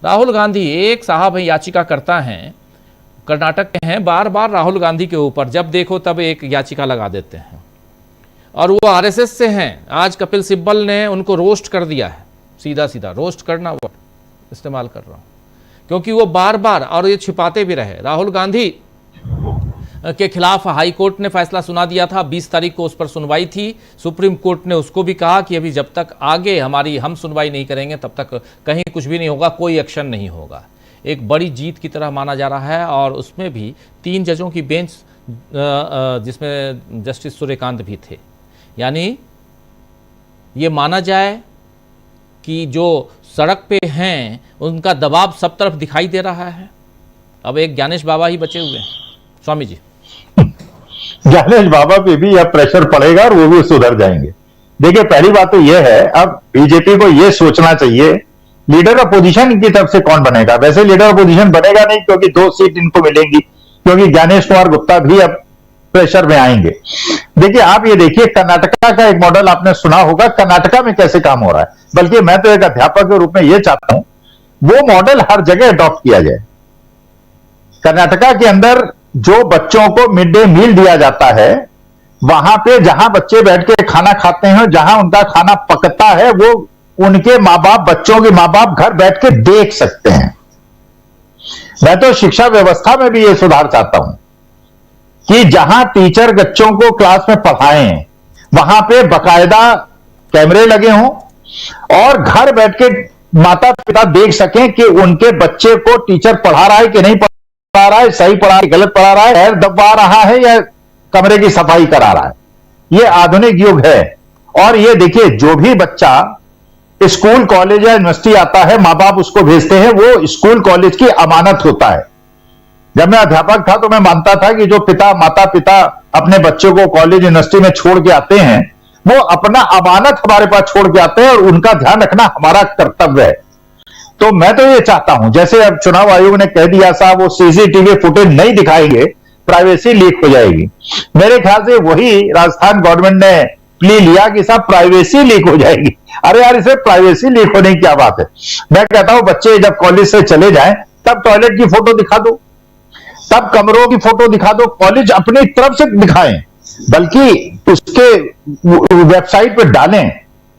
राहुल गांधी, एक साहब है, याचिकाकर्ता हैं, कर्नाटक के हैं, बार बार राहुल गांधी के ऊपर जब देखो तब एक याचिका लगा देते हैं, और वो आरएसएस से हैं। आज कपिल सिब्बल ने उनको रोस्ट कर दिया है, सीधा सीधा रोस्ट करना वर्ड इस्तेमाल कर रहा हूं, क्योंकि वो बार बार, और ये छिपाते भी रहे, राहुल गांधी के खिलाफ हाई कोर्ट ने फैसला सुना दिया था। 20 तारीख को उस पर सुनवाई थी। सुप्रीम कोर्ट ने उसको भी कहा कि अभी जब तक आगे हम सुनवाई नहीं करेंगे तब तक कहीं कुछ भी नहीं होगा, कोई एक्शन नहीं होगा। एक बड़ी जीत की तरह माना जा रहा है। और उसमें भी 3 जजों की बेंच, जिसमें जस्टिस सूर्यकांत भी थे। यानी ये माना जाए कि जो सड़क पे हैं उनका दबाव सब तरफ दिखाई दे रहा है। अब एक ज्ञानेश बाबा ही बचे हुए हैं। स्वामी जी, ज्ञानेश बाबा पे भी अब प्रेशर पड़ेगा और वो भी सुधर जाएंगे। देखिए, पहली बात तो यह है, अब बीजेपी को यह सोचना चाहिए लीडर अपोजिशन की तरफ से कौन बनेगा। वैसे लीडर अपोजिशन बनेगा नहीं, क्योंकि 2 सीट इनको मिलेंगी, क्योंकि ज्ञानेश कुमार गुप्ता भी अब प्रेशर में आएंगे। देखिए, आप ये देखिए, कर्नाटका का एक मॉडल आपने सुना होगा, कर्नाटका में कैसे काम हो रहा है। बल्कि मैं तो एक अध्यापक के रूप में यह चाहता हूं वो मॉडल हर जगह अडॉप्ट किया जाए। कर्नाटका के अंदर जो बच्चों को मिड डे मील दिया जाता है, वहां पे जहां बच्चे बैठ के खाना खाते हैं, जहां उनका खाना पकता है, वो उनके मां बाप, बच्चों के मां बाप घर बैठ के देख सकते हैं। मैं तो शिक्षा व्यवस्था में भी ये सुधार चाहता हूं कि जहां टीचर बच्चों को क्लास में पढ़ाएं, वहां पे बकायदा कैमरे लगे हों और घर बैठ के माता पिता देख सकें कि उनके बच्चे को टीचर पढ़ा रहा है कि नहीं पढ़ा रहा है, सही पढ़ा है, गलत पढ़ा रहा है, पैर दबा रहा है या कमरे की सफाई करा रहा है। ये आधुनिक युग है। और ये देखिए, जो भी बच्चा स्कूल, कॉलेज या यूनिवर्सिटी आता है, मां बाप उसको भेजते हैं, वो स्कूल कॉलेज की अमानत होता है। जब मैं अध्यापक था तो मैं मानता था कि जो माता पिता अपने बच्चों को कॉलेज यूनिवर्सिटी में छोड़ के आते हैं, वो अपना अमानत हमारे पास छोड़ के आते हैं और उनका ध्यान रखना हमारा कर्तव्य है। तो मैं तो ये चाहता हूं, जैसे अब चुनाव आयोग ने कह दिया साहब वो सीसीटीवी फुटेज नहीं दिखाएंगे, प्राइवेसी लीक हो जाएगी। मेरे ख्याल से वही राजस्थान गवर्नमेंट ने प्ली लिया कि साहब प्राइवेसी लीक हो जाएगी। अरे यार, इसे प्राइवेसी लीक होने की क्या बात है। मैं कहता हूं बच्चे जब कॉलेज से चले जाएं तब टॉयलेट की फोटो दिखा दो, तब कमरों की फोटो दिखा दो, कॉलेज अपनी तरफ से दिखाएं, बल्कि उसके वेबसाइट पर डालें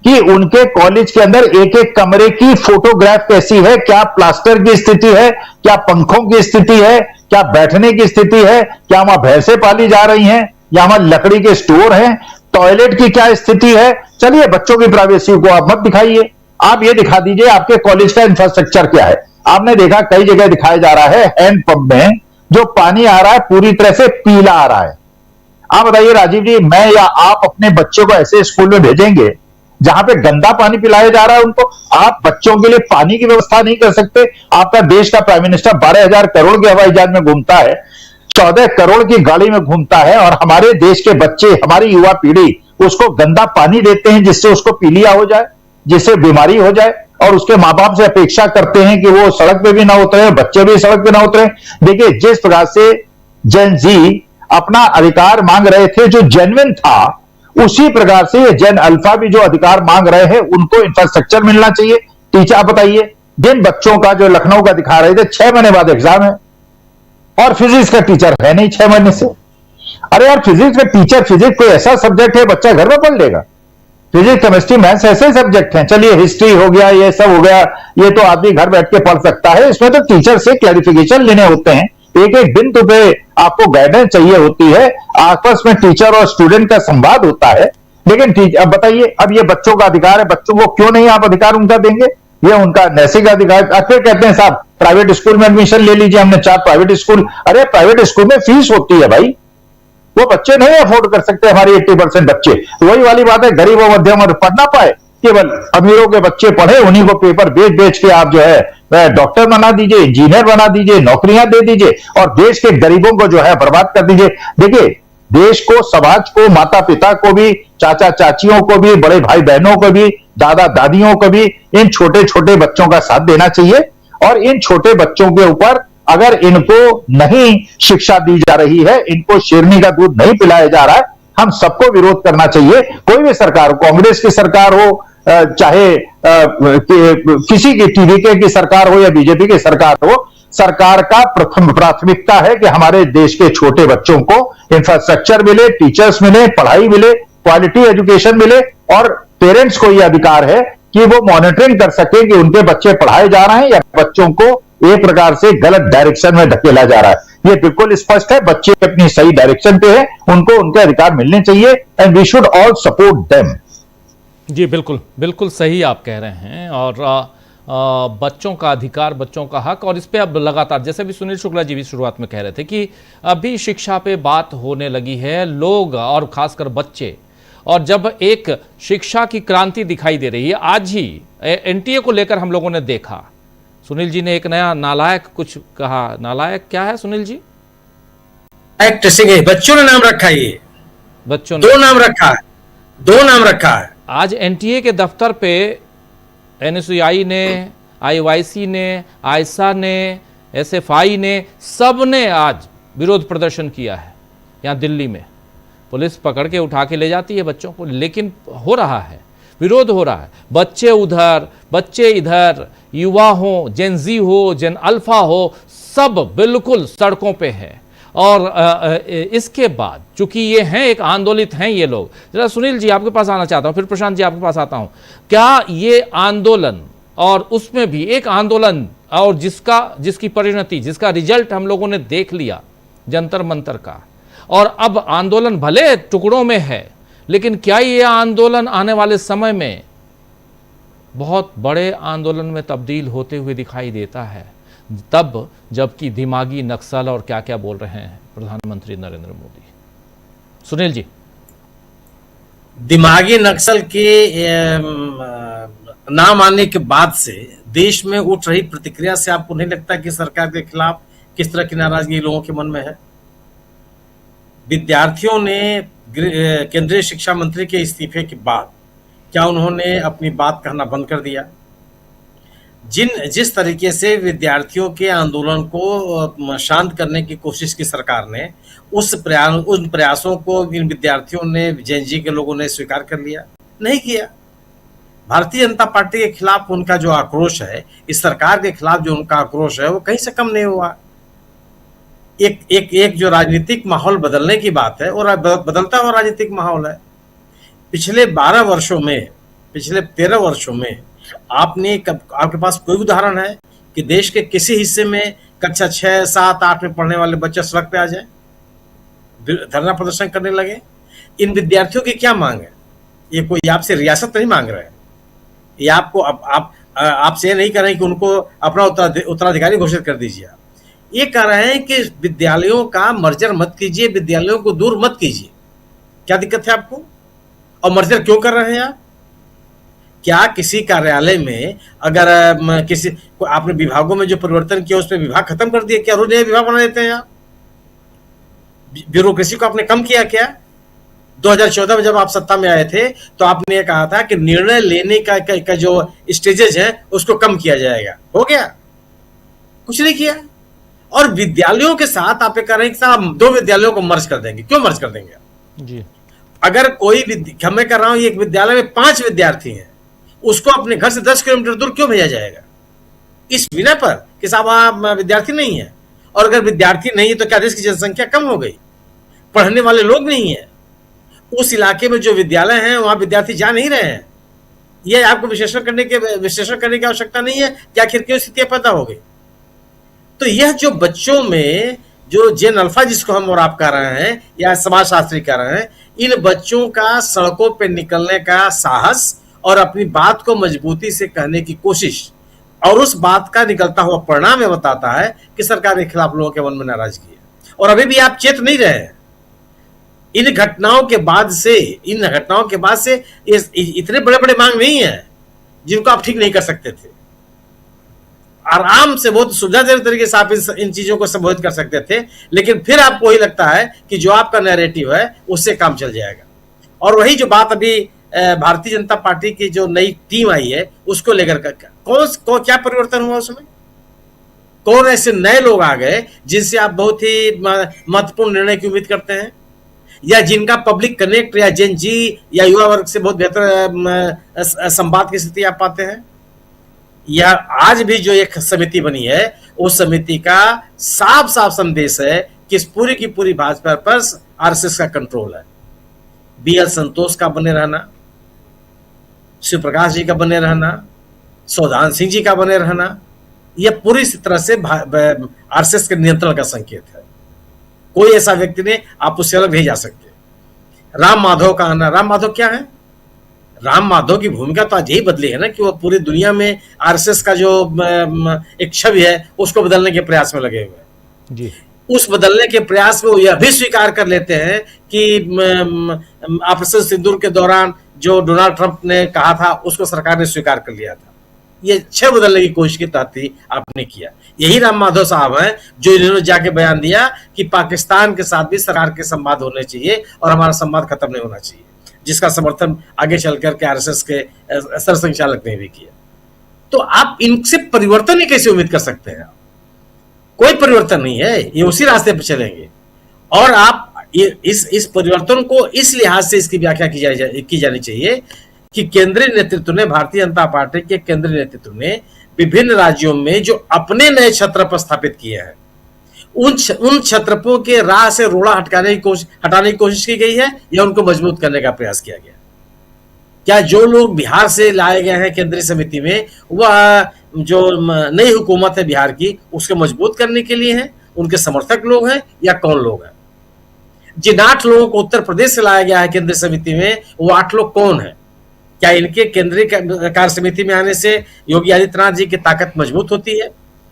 कि उनके कॉलेज के अंदर एक एक कमरे की फोटोग्राफ कैसी है, क्या प्लास्टर की स्थिति है, क्या पंखों की स्थिति है, क्या बैठने की स्थिति है, क्या वहां भैंसें पाली जा रही हैं या वहां लकड़ी के स्टोर हैं, टॉयलेट की क्या स्थिति है। चलिए, बच्चों की प्राइवेसी को आप मत दिखाइए, आप ये दिखा दीजिए आपके कॉलेज का इंफ्रास्ट्रक्चर क्या है। आपने देखा कई जगह दिखाया जा रहा है हैंड पंप में जो पानी आ रहा है पूरी तरह से पीला आ रहा है। आप बताइए राजीव जी, मैं या आप अपने बच्चों को ऐसे स्कूल में भेजेंगे जहां पे गंदा पानी पिलाया जा रहा है उनको? आप बच्चों के लिए पानी की व्यवस्था नहीं कर सकते? आपका देश का प्राइम मिनिस्टर 12,000 करोड़ के हवाई जहाज में घूमता है, 14 करोड़ की गाड़ी में घूमता है, और हमारे देश के बच्चे, हमारी युवा पीढ़ी उसको गंदा पानी देते हैं जिससे उसको पीलिया हो जाए, जिससे बीमारी हो जाए, और उसके मां बाप से अपेक्षा करते हैं कि वो सड़क पे भी ना उतरे, बच्चे भी सड़क पे ना उतरे। देखिए, जिस प्रकार से जेन जी अपना अधिकार मांग रहे थे जो जेन्युइन था, उसी प्रकार से ये जेन अल्फा भी जो अधिकार मांग रहे हैं, उनको इंफ्रास्ट्रक्चर मिलना चाहिए। टीचर, आप बताइए, जिन बच्चों का जो लखनऊ का दिखा रहे थे 6 महीने बाद एग्जाम है और फिजिक्स का टीचर है नहीं 6 महीने से। अरे यार, फिजिक्स का टीचर, फिजिक्स कोई ऐसा सब्जेक्ट है बच्चा घर में पढ़ लेगा? फिजिक्स, केमिस्ट्री, मैथ्स ऐसे सब्जेक्ट हैं। चलिए हिस्ट्री हो गया, ये सब हो गया, ये तो आदमी घर बैठ के पढ़ सकता है। इसमें तो टीचर से क्लैरिफिकेशन लेने होते हैं, एक एक बिंदु पे आपको गाइडेंस चाहिए होती है, आपस में टीचर और स्टूडेंट का संवाद होता है। लेकिन अब बताइए, अब ये बच्चों का अधिकार है, बच्चों को क्यों नहीं आप अधिकार उनका देंगे? ये उनका नैतिक अधिकार। फिर कहते हैं साहब प्राइवेट स्कूल में एडमिशन ले लीजिए, हमने 4 प्राइवेट स्कूल। अरे प्राइवेट स्कूल में फीस होती है भाई, वो बच्चे नहीं अफोर्ड कर सकते। हमारी 80% बच्चे, वही वाली बात है, गरीब और मध्यम वर्ग पढ़ ना पाए, केवल अमीरों के बच्चे पढ़े, उन्हीं को पेपर बेच बेच के आप जो है डॉक्टर बना दीजिए, इंजीनियर बना दीजिए, नौकरियां दे दीजिए, और देश के गरीबों को जो है बर्बाद कर दीजिए। देखिए, देश को, समाज को, माता पिता को भी, चाचा चाचियों को भी, बड़े भाई बहनों को भी, दादा दादियों को भी इन छोटे छोटे बच्चों का साथ देना चाहिए। और इन छोटे बच्चों के ऊपर अगर इनको नहीं शिक्षा दी जा रही है, इनको शेरनी का दूध नहीं पिलाया जा रहा है, हम सबको विरोध करना चाहिए। कोई भी सरकार हो, कांग्रेस की सरकार हो, चाहे किसी की टीडीके की सरकार हो या बीजेपी की सरकार हो, सरकार का प्रथम प्राथमिकता है कि हमारे देश के छोटे बच्चों को इंफ्रास्ट्रक्चर मिले, टीचर्स मिले, पढ़ाई मिले, क्वालिटी एजुकेशन मिले, और पेरेंट्स को यह अधिकार है कि वो मॉनिटरिंग कर सके कि उनके बच्चे पढ़ाए जा रहे हैं या बच्चों को एक प्रकार से गलत डायरेक्शन में धकेला जा रहा है। ये बिल्कुल स्पष्ट है, बच्चे अपनी सही डायरेक्शन पे हैं, उनको उनके अधिकार मिलने चाहिए, and we should all support them. जी बिल्कुल, बिल्कुल सही आप कह रहे हैं। और बच्चों का अधिकार, बच्चों का हक, और इस पे अब लगातार, जैसे भी सुनील शुक्ला जी भी शुरुआत में कह रहे थे कि अभी शिक्षा पे बात होने लगी है, लोग और खासकर बच्चे, और जब एक शिक्षा की क्रांति दिखाई दे रही है। आज ही एनटीए को लेकर हम लोगों ने देखा, सुनील जी ने एक नया नालायक कुछ कहा। नालायक क्या है सुनील जी? एक्ट सिंह, बच्चों ने नाम रखा है, ये बच्चों ने 2 नाम रखा है, 2 नाम रखा है। आज एनटीए के दफ्तर पे एनएसयूआई ने, आईवाईसी ने, आयसा ने, एसएफआई ने, सब ने आज विरोध प्रदर्शन किया है। यहाँ दिल्ली में पुलिस पकड़ के उठा के ले जाती है बच्चों को, लेकिन हो रहा है, विरोध हो रहा है। बच्चे उधर, बच्चे इधर, युवा हो, जेन जी हो, जेन अल्फा हो, सब बिल्कुल सड़कों पे है। और इसके बाद चूंकि ये हैं, एक आंदोलित हैं ये लोग। जरा सुनील जी आपके पास आना चाहता हूं, फिर प्रशांत जी आपके पास आता हूं। क्या ये आंदोलन, और उसमें भी एक आंदोलन और जिसकी परिणति, जिसका रिजल्ट हम लोगों ने देख लिया जंतर मंतर का, और अब आंदोलन भले टुकड़ों में है, लेकिन क्या ये आंदोलन आने वाले समय में बहुत बड़े आंदोलन में तब्दील होते हुए दिखाई देता है? तब जबकि दिमागी नक्सल और क्या क्या बोल रहे हैं प्रधानमंत्री नरेंद्र मोदी। सुनील जी, दिमागी नक्सल के नाम आने के बाद से देश में उठ रही प्रतिक्रिया से आपको नहीं लगता कि सरकार के खिलाफ किस तरह की नाराजगी लोगों के मन में है? विद्यार्थियों ने केंद्रीय शिक्षा मंत्री के इस्तीफे के बाद क्या उन्होंने अपनी बात कहना बंद कर दिया? जिस तरीके से विद्यार्थियों के आंदोलन को शांत करने की कोशिश की सरकार ने, उन प्रयासों को इन विद्यार्थियों ने, जेएनजी के लोगों ने स्वीकार कर लिया? नहीं किया। भारतीय जनता पार्टी के खिलाफ उनका जो आक्रोश है, इस सरकार के खिलाफ जो उनका आक्रोश है, वो कहीं से कम नहीं हुआ। एक जो राजनीतिक माहौल बदलने की बात है, और बदलता हुआ राजनीतिक माहौल है। पिछले 12 वर्षों में, पिछले 13 वर्षों में आपके पास कोई उदाहरण है कि देश के किसी हिस्से में कक्षा 6, 7, 8 में पढ़ने वाले बच्चे सड़क पे आ जाए, धरना प्रदर्शन करने लगे? इन विद्यार्थियों की क्या मांग है? ये कोई आपसे रियासत नहीं मांग रहे हैं, ये आपको आपसे ये नहीं कर रहे कि उनको अपना उत्तराधिकारी घोषित कर दीजिए। ये कह रहे हैं कि विद्यालयों का मर्जर मत कीजिए, विद्यालयों को दूर मत कीजिए। क्या दिक्कत है आपको? और मर्जर क्यों कर रहे हैं आप? क्या किसी कार्यालय में अगर किसी आपने विभागों में जो परिवर्तन किया उसमें विभाग खत्म कर दिया क्या? रोज नए विभाग बना देते हैं आप? ब्यूरोक्रेसी को आपने कम किया क्या? 2014 में जब आप सत्ता में आए थे तो आपने कहा था कि निर्णय लेने का जो स्टेजेस है उसको कम किया जाएगा। हो गया? कुछ नहीं किया। और विद्यालयों के साथ आप ये कह रहे हैं कि साहब 2 विद्यालयों को मर्ज कर देंगे। क्यों मर्ज कर देंगे जी? अगर कोई मैं कर रहा हूं एक विद्यालय में 5 विद्यार्थी हैं, उसको अपने घर से 10 किलोमीटर दूर क्यों भेजा जाएगा? इस बिना पर कि साहब वहां विद्यार्थी नहीं है। और अगर विद्यार्थी नहीं है तो क्या देश की जनसंख्या कम हो गई? पढ़ने वाले लोग नहीं है। उस इलाके में जो विद्यालय हैं वहां विद्यार्थी जा नहीं रहे हैं। यह आपको विश्लेषण करने की आवश्यकता नहीं है कि आखिर क्यों स्थितियां पैदा हो गई। तो यह जो बच्चों में जो जेन अल्फा जिसको हम और आप कह रहे हैं या समाजशास्त्री कह रहे हैं, इन बच्चों का सड़कों पर निकलने का साहस और अपनी बात को मजबूती से कहने की कोशिश और उस बात का निकलता हुआ परिणाम यह बताता है कि सरकार के खिलाफ लोगों के मन में नाराजगी है। और अभी भी आप चेत नहीं रहे हैं। इन घटनाओं के बाद से इतने बड़े बड़े मांग नहीं है जिनको आप ठीक नहीं कर सकते थे। आराम से बहुत सुविधाजनक तरीके से आप इन चीजों को संबोधित कर सकते थे, लेकिन फिर आपको वही लगता है कि जो आपका नैरेटिव है उससे काम चल जाएगा। और वही जो बात अभी भारतीय जनता पार्टी की जो नई टीम आई है उसको लेकर क्या परिवर्तन हुआ उसमें? कौन ऐसे नए लोग आ गए जिनसे आप बहुत ही महत्वपूर्ण निर्णय की उम्मीद करते हैं, या जिनका पब्लिक कनेक्ट या जेन जी या युवा वर्ग से बहुत बेहतर संवाद की स्थिति आप पाते हैं? या आज भी जो एक समिति बनी है उस समिति का साफ साफ संदेश है कि इस पूरी की पूरी भाजपा पर आरएसएस का कंट्रोल है। बीएल संतोष का बने रहना, शिव प्रकाश जी का बने रहना, सौदान सिंह जी का बने रहना, यह पूरी तरह से आरएसएस के नियंत्रण का संकेत है। कोई ऐसा व्यक्ति नहीं आप उससे अलग नहीं जा सकते। राम माधव का आना, राम माधव क्या है? राम माधव की भूमिका तो आज यही बदली है ना कि वो पूरी दुनिया में आरएसएस का जो एक छवि है उसको बदलने के प्रयास में लगे हुए हैं जी। उस बदलने के प्रयास में वो यह भी स्वीकार कर लेते हैं कि ऑपरेशन सिंदूर के दौरान जो डोनाल्ड ट्रंप ने कहा था उसको सरकार ने स्वीकार कर लिया था। ये छह बदलने की कोशिश की ताती आपने किया। यही राम माधव साहब हैं जो इन्होंने जाके बयान दिया कि पाकिस्तान के साथ भी सरकार के संवाद होने चाहिए और हमारा संवाद खत्म नहीं होना चाहिए, जिसका समर्थन आगे चल करके आरएसएस के सरसंघचालक ने भी किया। तो आप इनसे परिवर्तन ही कैसे उम्मीद कर सकते हैं? कोई परिवर्तन नहीं है, ये उसी रास्ते पर चलेंगे। और आप इस परिवर्तन को इस लिहाज से इसकी व्याख्या की जानी चाहिए कि केंद्रीय नेतृत्व ने, भारतीय जनता पार्टी के केंद्रीय नेतृत्व ने विभिन्न राज्यों में जो अपने नए छत्र पर स्थापित किए हैं उन छत्रपों के राह से रोड़ा हटाने की कोशिश की गई है या उनको मजबूत करने का प्रयास किया गया? क्या जो लोग बिहार से लाए गए हैं केंद्रीय समिति में, वह जो नई हुकूमत है बिहार की उसको मजबूत करने के लिए हैं, उनके समर्थक लोग हैं या कौन लोग हैं? जिन 8 लोगों को उत्तर प्रदेश से लाया गया है केंद्रीय समिति में, वो 8 लोग कौन है? क्या इनके केंद्रीय कार्य समिति में आने से योगी आदित्यनाथ जी की ताकत मजबूत होती है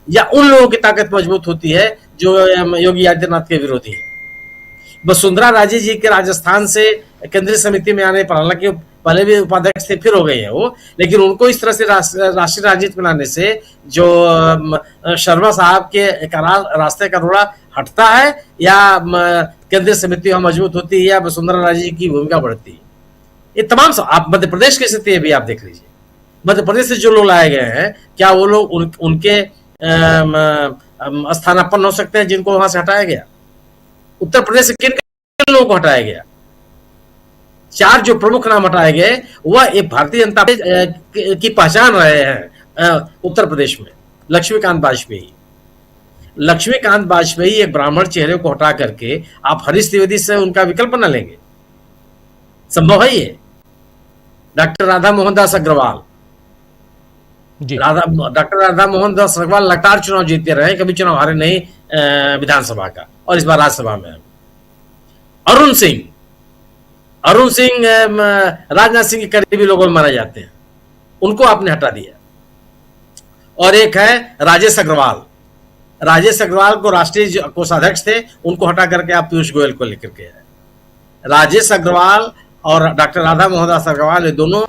या उन लोगों की ताकत मजबूत होती है जो योगी आदित्यनाथ के विरोधी है? वसुंधरा राजे जी के राजस्थान से केंद्रीय समिति में आने पर, हालांकि पहले भी उपाध्यक्ष थे फिर हो गए हैं वो, लेकिन उनको इस तरह से राष्ट्रीय राजनीति बनाने से जो शर्मा साहब के रास्ते का रोड़ा हटता है या केंद्रीय समिति मजबूत होती है या वसुंधरा राजे जी की भूमिका बढ़ती है? ये तमाम आप मध्य प्रदेश की स्थिति भी आप देख लीजिए। मध्य प्रदेश से जो लोग लाए गए हैं, क्या वो लोग उनके स्थानापन्न हो सकते हैं जिनको वहां से हटाया गया? उत्तर प्रदेश से किन लोगों को हटाया गया? 4 जो प्रमुख नाम हटाए गए वह एक भारतीय जनता की पहचान रहे हैं उत्तर प्रदेश में। लक्ष्मीकांत वाजपेयी एक ब्राह्मण चेहरे को हटा करके आप हरीश द्विवेदी से उनका विकल्प बना लेंगे? संभव है ये? डॉक्टर राधा मोहन दास अग्रवाल, डॉक्टर राधा मोहन दास अग्रवाल लगातार चुनाव जीतते रहे, कभी चुनाव हारे नहीं विधानसभा का, और इस बार राज्यसभा में। अरुण सिंह राजनाथ सिंह के करीबी लोगों में माने जाते हैं, उनको आपने हटा दिया। और एक है राजेश राजेश अग्रवाल को राष्ट्रीय कोषाध्यक्ष थे, उनको हटा करके आप पीयूष गोयल को लेकर के आए। राजेश अग्रवाल और डॉक्टर राधा मोहनदास अग्रवाल, ये दोनों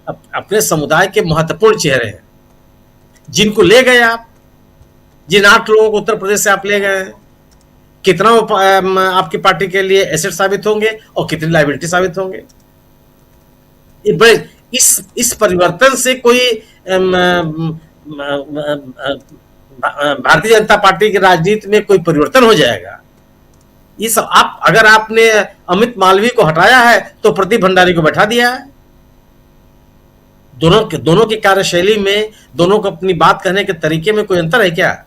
अपने समुदाय के महत्वपूर्ण चेहरे हैं, जिनको ले गए आप। जिन 8 लोगों को उत्तर प्रदेश से आप ले गए, कितना वो आपकी पार्टी के लिए एसेट साबित होंगे और कितनी लायबिलिटी साबित होंगे। इस परिवर्तन से कोई भारतीय जनता पार्टी की राजनीति में कोई परिवर्तन हो जाएगा। इस अगर आपने अमित मालवीय को हटाया है तो प्रदीप भंडारी को बैठा दिया है। दोनों की कार्यशैली में, दोनों को अपनी बात कहने के तरीके में कोई अंतर है क्या?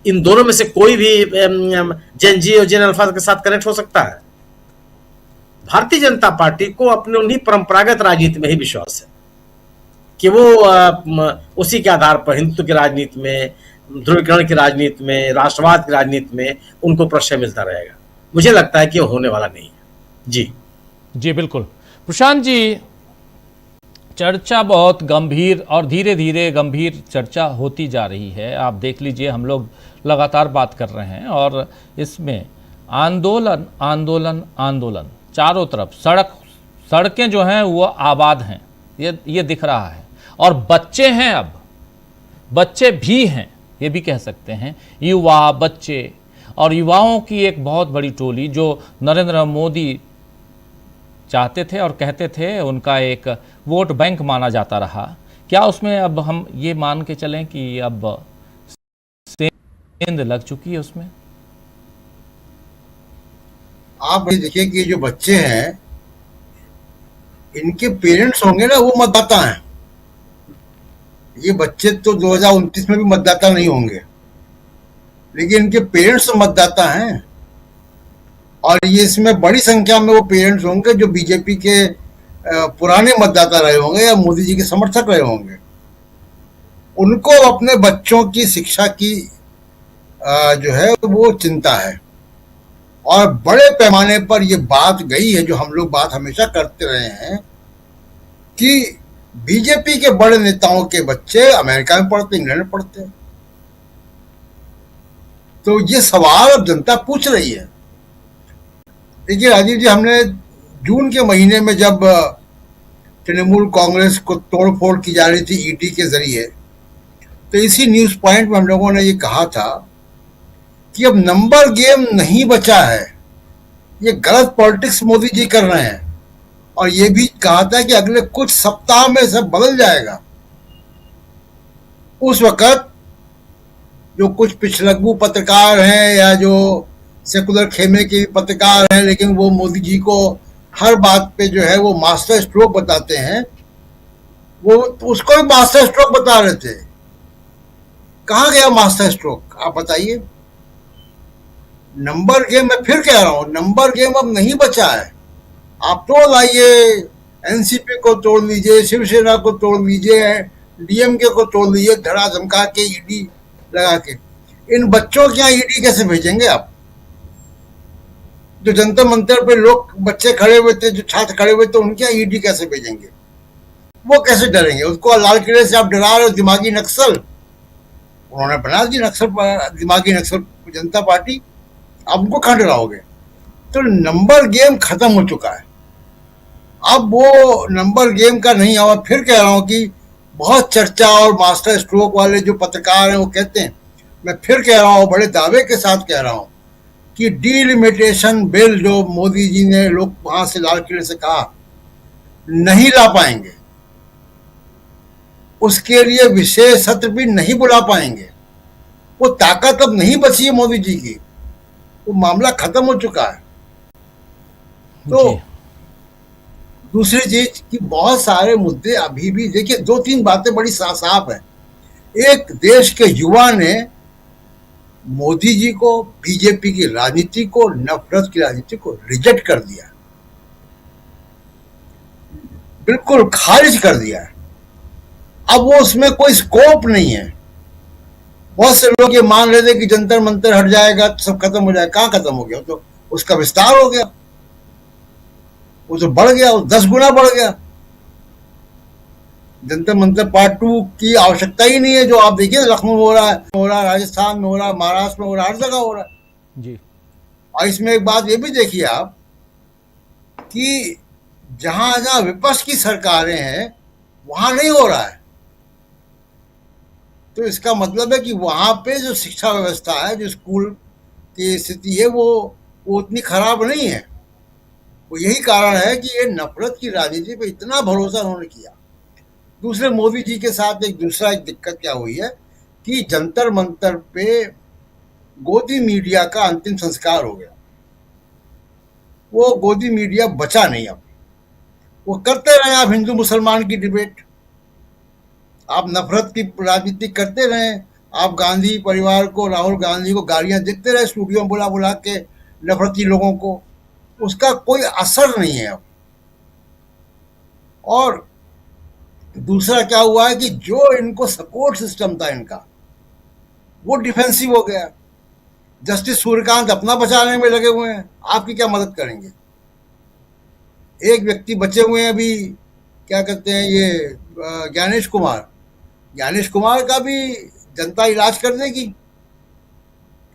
इन दोनों में से कोई भी जेन जी और जेन अल्फा के साथ कनेक्ट हो सकता है? भारतीय जनता पार्टी को अपने उन्हीं परंपरागत राजनीति में ही विश्वास है कि वो उसी के आधार पर हिंदुत्व की राजनीति में, ध्रुवीकरण की राजनीति में, राष्ट्रवाद की राजनीति में उनको प्रश्रय मिलता रहेगा। मुझे लगता है कि वो होने वाला नहीं है। जी बिल्कुल। प्रशांत जी, चर्चा बहुत गंभीर और धीरे धीरे गंभीर चर्चा होती जा रही है। आप देख लीजिए, हम लोग लगातार बात कर रहे हैं और इसमें आंदोलन आंदोलन आंदोलन, चारों तरफ सड़कें जो हैं वो आबाद हैं, ये दिख रहा है। और बच्चे हैं, अब बच्चे भी हैं, ये भी कह सकते हैं, युवा, बच्चे और युवाओं की एक बहुत बड़ी टोली जो नरेंद्र मोदी चाहते थे और कहते थे उनका एक वोट बैंक माना जाता रहा। क्या उसमें अब हम ये मान के चलें कि अब सेंध लग चुकी है उसमें? आप ये देखिए कि जो बच्चे हैं, इनके पेरेंट्स होंगे ना, वो मतदाता हैं। ये बच्चे तो 2029 में भी मतदाता नहीं होंगे, लेकिन इनके पेरेंट्स मतदाता हैं। और ये इसमें बड़ी संख्या में वो पेरेंट्स होंगे जो बीजेपी के पुराने मतदाता रहे होंगे या मोदी जी के समर्थक रहे होंगे। उनको अपने बच्चों की शिक्षा की जो है वो चिंता है। और बड़े पैमाने पर ये बात गई है, जो हम लोग बात हमेशा करते रहे हैं, कि बीजेपी के बड़े नेताओं के बच्चे अमेरिका में पढ़ते, इंग्लैंड में पढ़ते। तो ये सवाल अब जनता पूछ रही है। देखिए राजीव जी, हमने जून के महीने में जब तृणमूल कांग्रेस को तोड़फोड़ की जा रही थी ईडी के जरिए, तो इसी न्यूज पॉइंट में हम लोगों ने ये कहा था कि अब नंबर गेम नहीं बचा है, ये गलत पॉलिटिक्स मोदी जी कर रहे हैं। और ये भी कहा था कि अगले कुछ सप्ताह में सब बदल जाएगा। उस वक्त जो कुछ पिछलग्गू पत्रकार हैं या जो सेकुलर खेमे के पत्रकार हैं, लेकिन वो मोदी जी को हर बात पे जो है वो मास्टर स्ट्रोक बताते हैं, वो उसको भी मास्टर स्ट्रोक बता रहे थे। कहाँ गया मास्टर स्ट्रोक, आप बताइए? नंबर गेम, मैं फिर कह रहा हूं, नंबर गेम अब नहीं बचा है। आप तोड़ लाइए, एनसीपी को तोड़ लीजिए, शिवसेना को तोड़ लीजिए, डीएमके को तोड़ लीजिए, धड़ा धमका के ईडी लगा के। इन बच्चों के यहाँ ईडी कैसे भेजेंगे आप? जो जंतर मंतर पे लोग, बच्चे खड़े हुए थे, जो छात्र खड़े हुए थे, उनके यहाँ ईडी कैसे भेजेंगे? वो कैसे डरेंगे? उसको लाल किले से आप डरा रहे हो, दिमागी नक्सल। उन्होंने बना दी नक्सल, दिमागी नक्सल जनता पार्टी। आप उनको कहाँ डराओगे? तो नंबर गेम खत्म हो चुका है। अब वो नंबर गेम का नहीं हुआ। फिर कह रहा हूं कि बहुत चर्चा और मास्टर स्ट्रोक वाले जो पत्रकार हैं वो कहते हैं, मैं फिर कह रहा हूं, बड़े दावे के साथ कह रहा हूं कि डीलिमिटेशन बिल जो मोदी जी ने लोग वहां से लाल किले से कहा नहीं ला पाएंगे, उसके लिए विशेष सत्र भी नहीं बुला पाएंगे। वो ताकत अब नहीं बची है मोदी जी की, वो मामला खत्म हो चुका है। तो दूसरी चीज कि बहुत सारे मुद्दे अभी भी, देखिए 2-3 बातें बड़ी साफ है। एक, देश के युवा ने मोदी जी को, बीजेपी की राजनीति को, नफरत की राजनीति को रिजेक्ट कर दिया, बिल्कुल खारिज कर दिया है। अब वो उसमें कोई स्कोप नहीं है। बहुत से लोग ये मान रहे थे कि जंतर मंतर हट जाएगा तो सब खत्म हो जाएगा। कहाँ खत्म हो गया? तो उसका विस्तार हो गया, वो तो बढ़ गया, वो 10 गुना बढ़ गया। जंतर मंतर पार्ट 2 की आवश्यकता ही नहीं है। जो आप देखिए लखनऊ में हो रहा है, राजस्थान में हो रहा है, महाराष्ट्र में हो रहा है, हर जगह हो रहा है। जी और इसमें एक बात ये भी देखिए आप कि जहां जहां विपक्ष की सरकारें हैं वहां नहीं हो रहा है। तो इसका मतलब है कि वहां पे जो शिक्षा व्यवस्था है, जो स्कूल की स्थिति है, वो उतनी खराब नहीं है। वो यही कारण है कि ये नफरत की राजनीति पे इतना भरोसा उन्होंने किया। दूसरे मोदी जी के साथ एक दिक्कत क्या हुई है कि जंतर मंतर पे गोदी मीडिया का अंतिम संस्कार हो गया। वो गोदी मीडिया बचा नहीं। अब वो करते रहे आप हिंदू मुसलमान की डिबेट, आप नफरत की राजनीति करते रहे, आप गांधी परिवार को, राहुल गांधी को गालियां देते रहे स्टूडियो में बुला बुला के नफरती लोगों को, उसका कोई असर नहीं है अब। और दूसरा क्या हुआ है कि जो इनको सपोर्ट सिस्टम था इनका, वो डिफेंसिव हो गया। जस्टिस सूर्यकांत अपना बचाने में लगे हुए हैं, आपकी क्या मदद करेंगे। एक व्यक्ति बचे हुए हैं अभी, क्या कहते हैं ये ज्ञानेश कुमार का भी जनता इलाज कर देगी।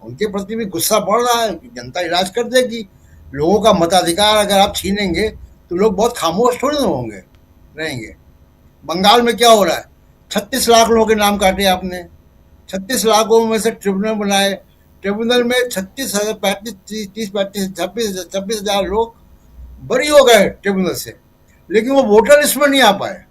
उनके प्रति भी गुस्सा बढ़ रहा है, जनता इलाज कर देगी। लोगों का मताधिकार अगर आप छीनेंगे तो लोग बहुत खामोश थोड़ी ना रहेंगे। बंगाल में क्या हो रहा है, 36 लाख लोगों के नाम काटे आपने, 36 लाखों में से ट्रिब्यूनल बनाए, ट्रिब्यूनल में 26 हजार लोग बरी हो गए ट्रिब्यूनल से, लेकिन वो वोटर लिस्ट में नहीं आ पाए।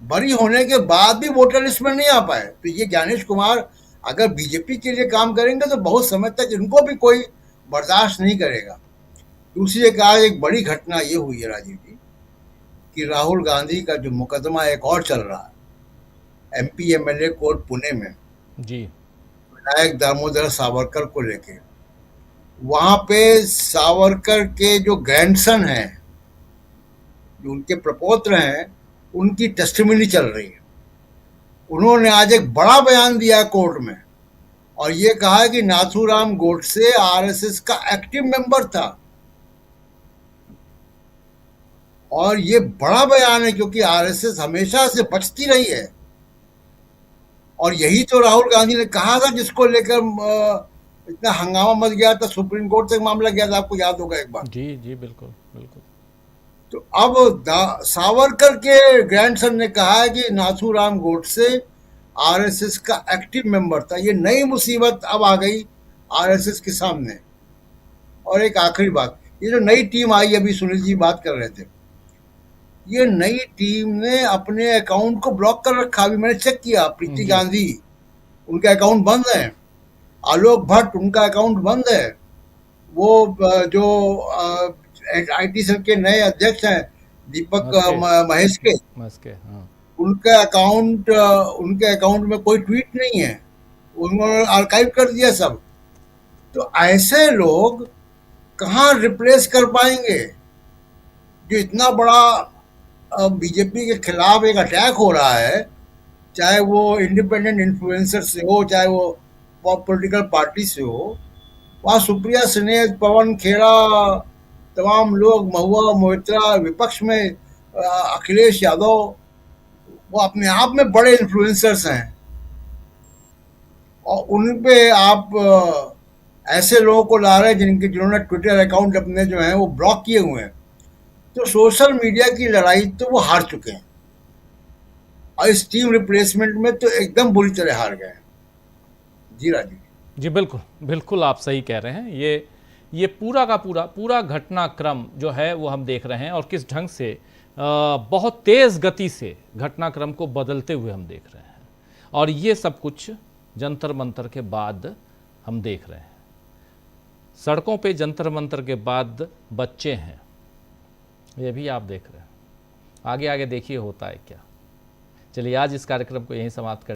बरी होने के बाद भी वोटर लिस्ट में नहीं आ पाए। तो ये ज्ञानेश कुमार अगर बीजेपी के लिए काम करेंगे तो बहुत समय तक इनको भी कोई बर्दाश्त नहीं करेगा। दूसरी एक बड़ी घटना ये हुई है राजीव जी कि राहुल गांधी का जो मुकदमा एक और चल रहा है एमपी एमएलए कोर्ट पुणे में जी, विनायक दामोदर सावरकर को लेके, वहां पे सावरकर के जो ग्रैंडसन हैं, जो उनके प्रपौत्र हैं, उनकी टेस्टिमनी चल रही है। उन्होंने आज एक बड़ा बयान दिया कोर्ट में और ये कहा है कि नाथूराम गोडसे आरएसएस का एक्टिव मेंबर था। और ये बड़ा बयान है क्योंकि आरएसएस हमेशा से बचती रही है। और यही तो राहुल गांधी ने कहा था, जिसको लेकर इतना हंगामा मच गया था, सुप्रीम कोर्ट तक मामला गया था, आपको याद होगा एक बार। जी जी, बिल्कुल बिल्कुल। तो अब सावरकर के ग्रैंडसन ने कहा है कि नाथूराम गोडसे आरएसएस का एक्टिव मेंबर था। ये नई मुसीबत अब आ गई आरएसएस के सामने। और एक आखिरी बात, ये जो नई टीम आई, अभी सुनील जी बात कर रहे थे, ये नई टीम ने अपने अकाउंट को ब्लॉक कर रखा। अभी मैंने चेक किया, प्रीति गांधी उनका अकाउंट बंद है, आलोक भट्ट उनका अकाउंट बंद है, वो जो आईटी सेल के नए अध्यक्ष हैं दीपक महेश के, हाँ। उनका उनके अकाउंट में कोई ट्वीट नहीं है, उन्होंने आर्काइव कर दिया सब। तो ऐसे लोग कहाँ रिप्लेस कर पाएंगे? जो इतना बड़ा बीजेपी के खिलाफ एक अटैक हो रहा है, चाहे वो इंडिपेंडेंट इन्फ्लुएंसर से हो, चाहे वो पॉलिटिकल पार्टी से हो, वहाँ सुप्रिया सुले, पवन खेड़ा, तमाम लोग, महुआ मोइत्रा, विपक्ष में अखिलेश यादव, वो अपने आप में बड़े इन्फ्लुएंसर्स हैं। और उन पे आप ऐसे लोगों को ला रहे हैं जिन्होंने ट्विटर अकाउंट अपने जो हैं वो ब्लॉक किए हुए हैं। तो सोशल मीडिया की लड़ाई तो वो हार चुके हैं और इस टीम रिप्लेसमेंट में तो एकदम बुरी तरह हार गए हैं। जी राजीव जी, बिल्कुल बिल्कुल, आप सही कह रहे हैं। ये पूरा का पूरा घटनाक्रम जो है वो हम देख रहे हैं और किस ढंग से बहुत तेज गति से घटनाक्रम को बदलते हुए हम देख रहे हैं। और ये सब कुछ जंतर मंतर के बाद हम देख रहे हैं। सड़कों पे जंतर मंतर के बाद बच्चे हैं, ये भी आप देख रहे हैं। आगे आगे देखिए होता है क्या। चलिए, आज इस कार्यक्रम को यहीं समाप्त कर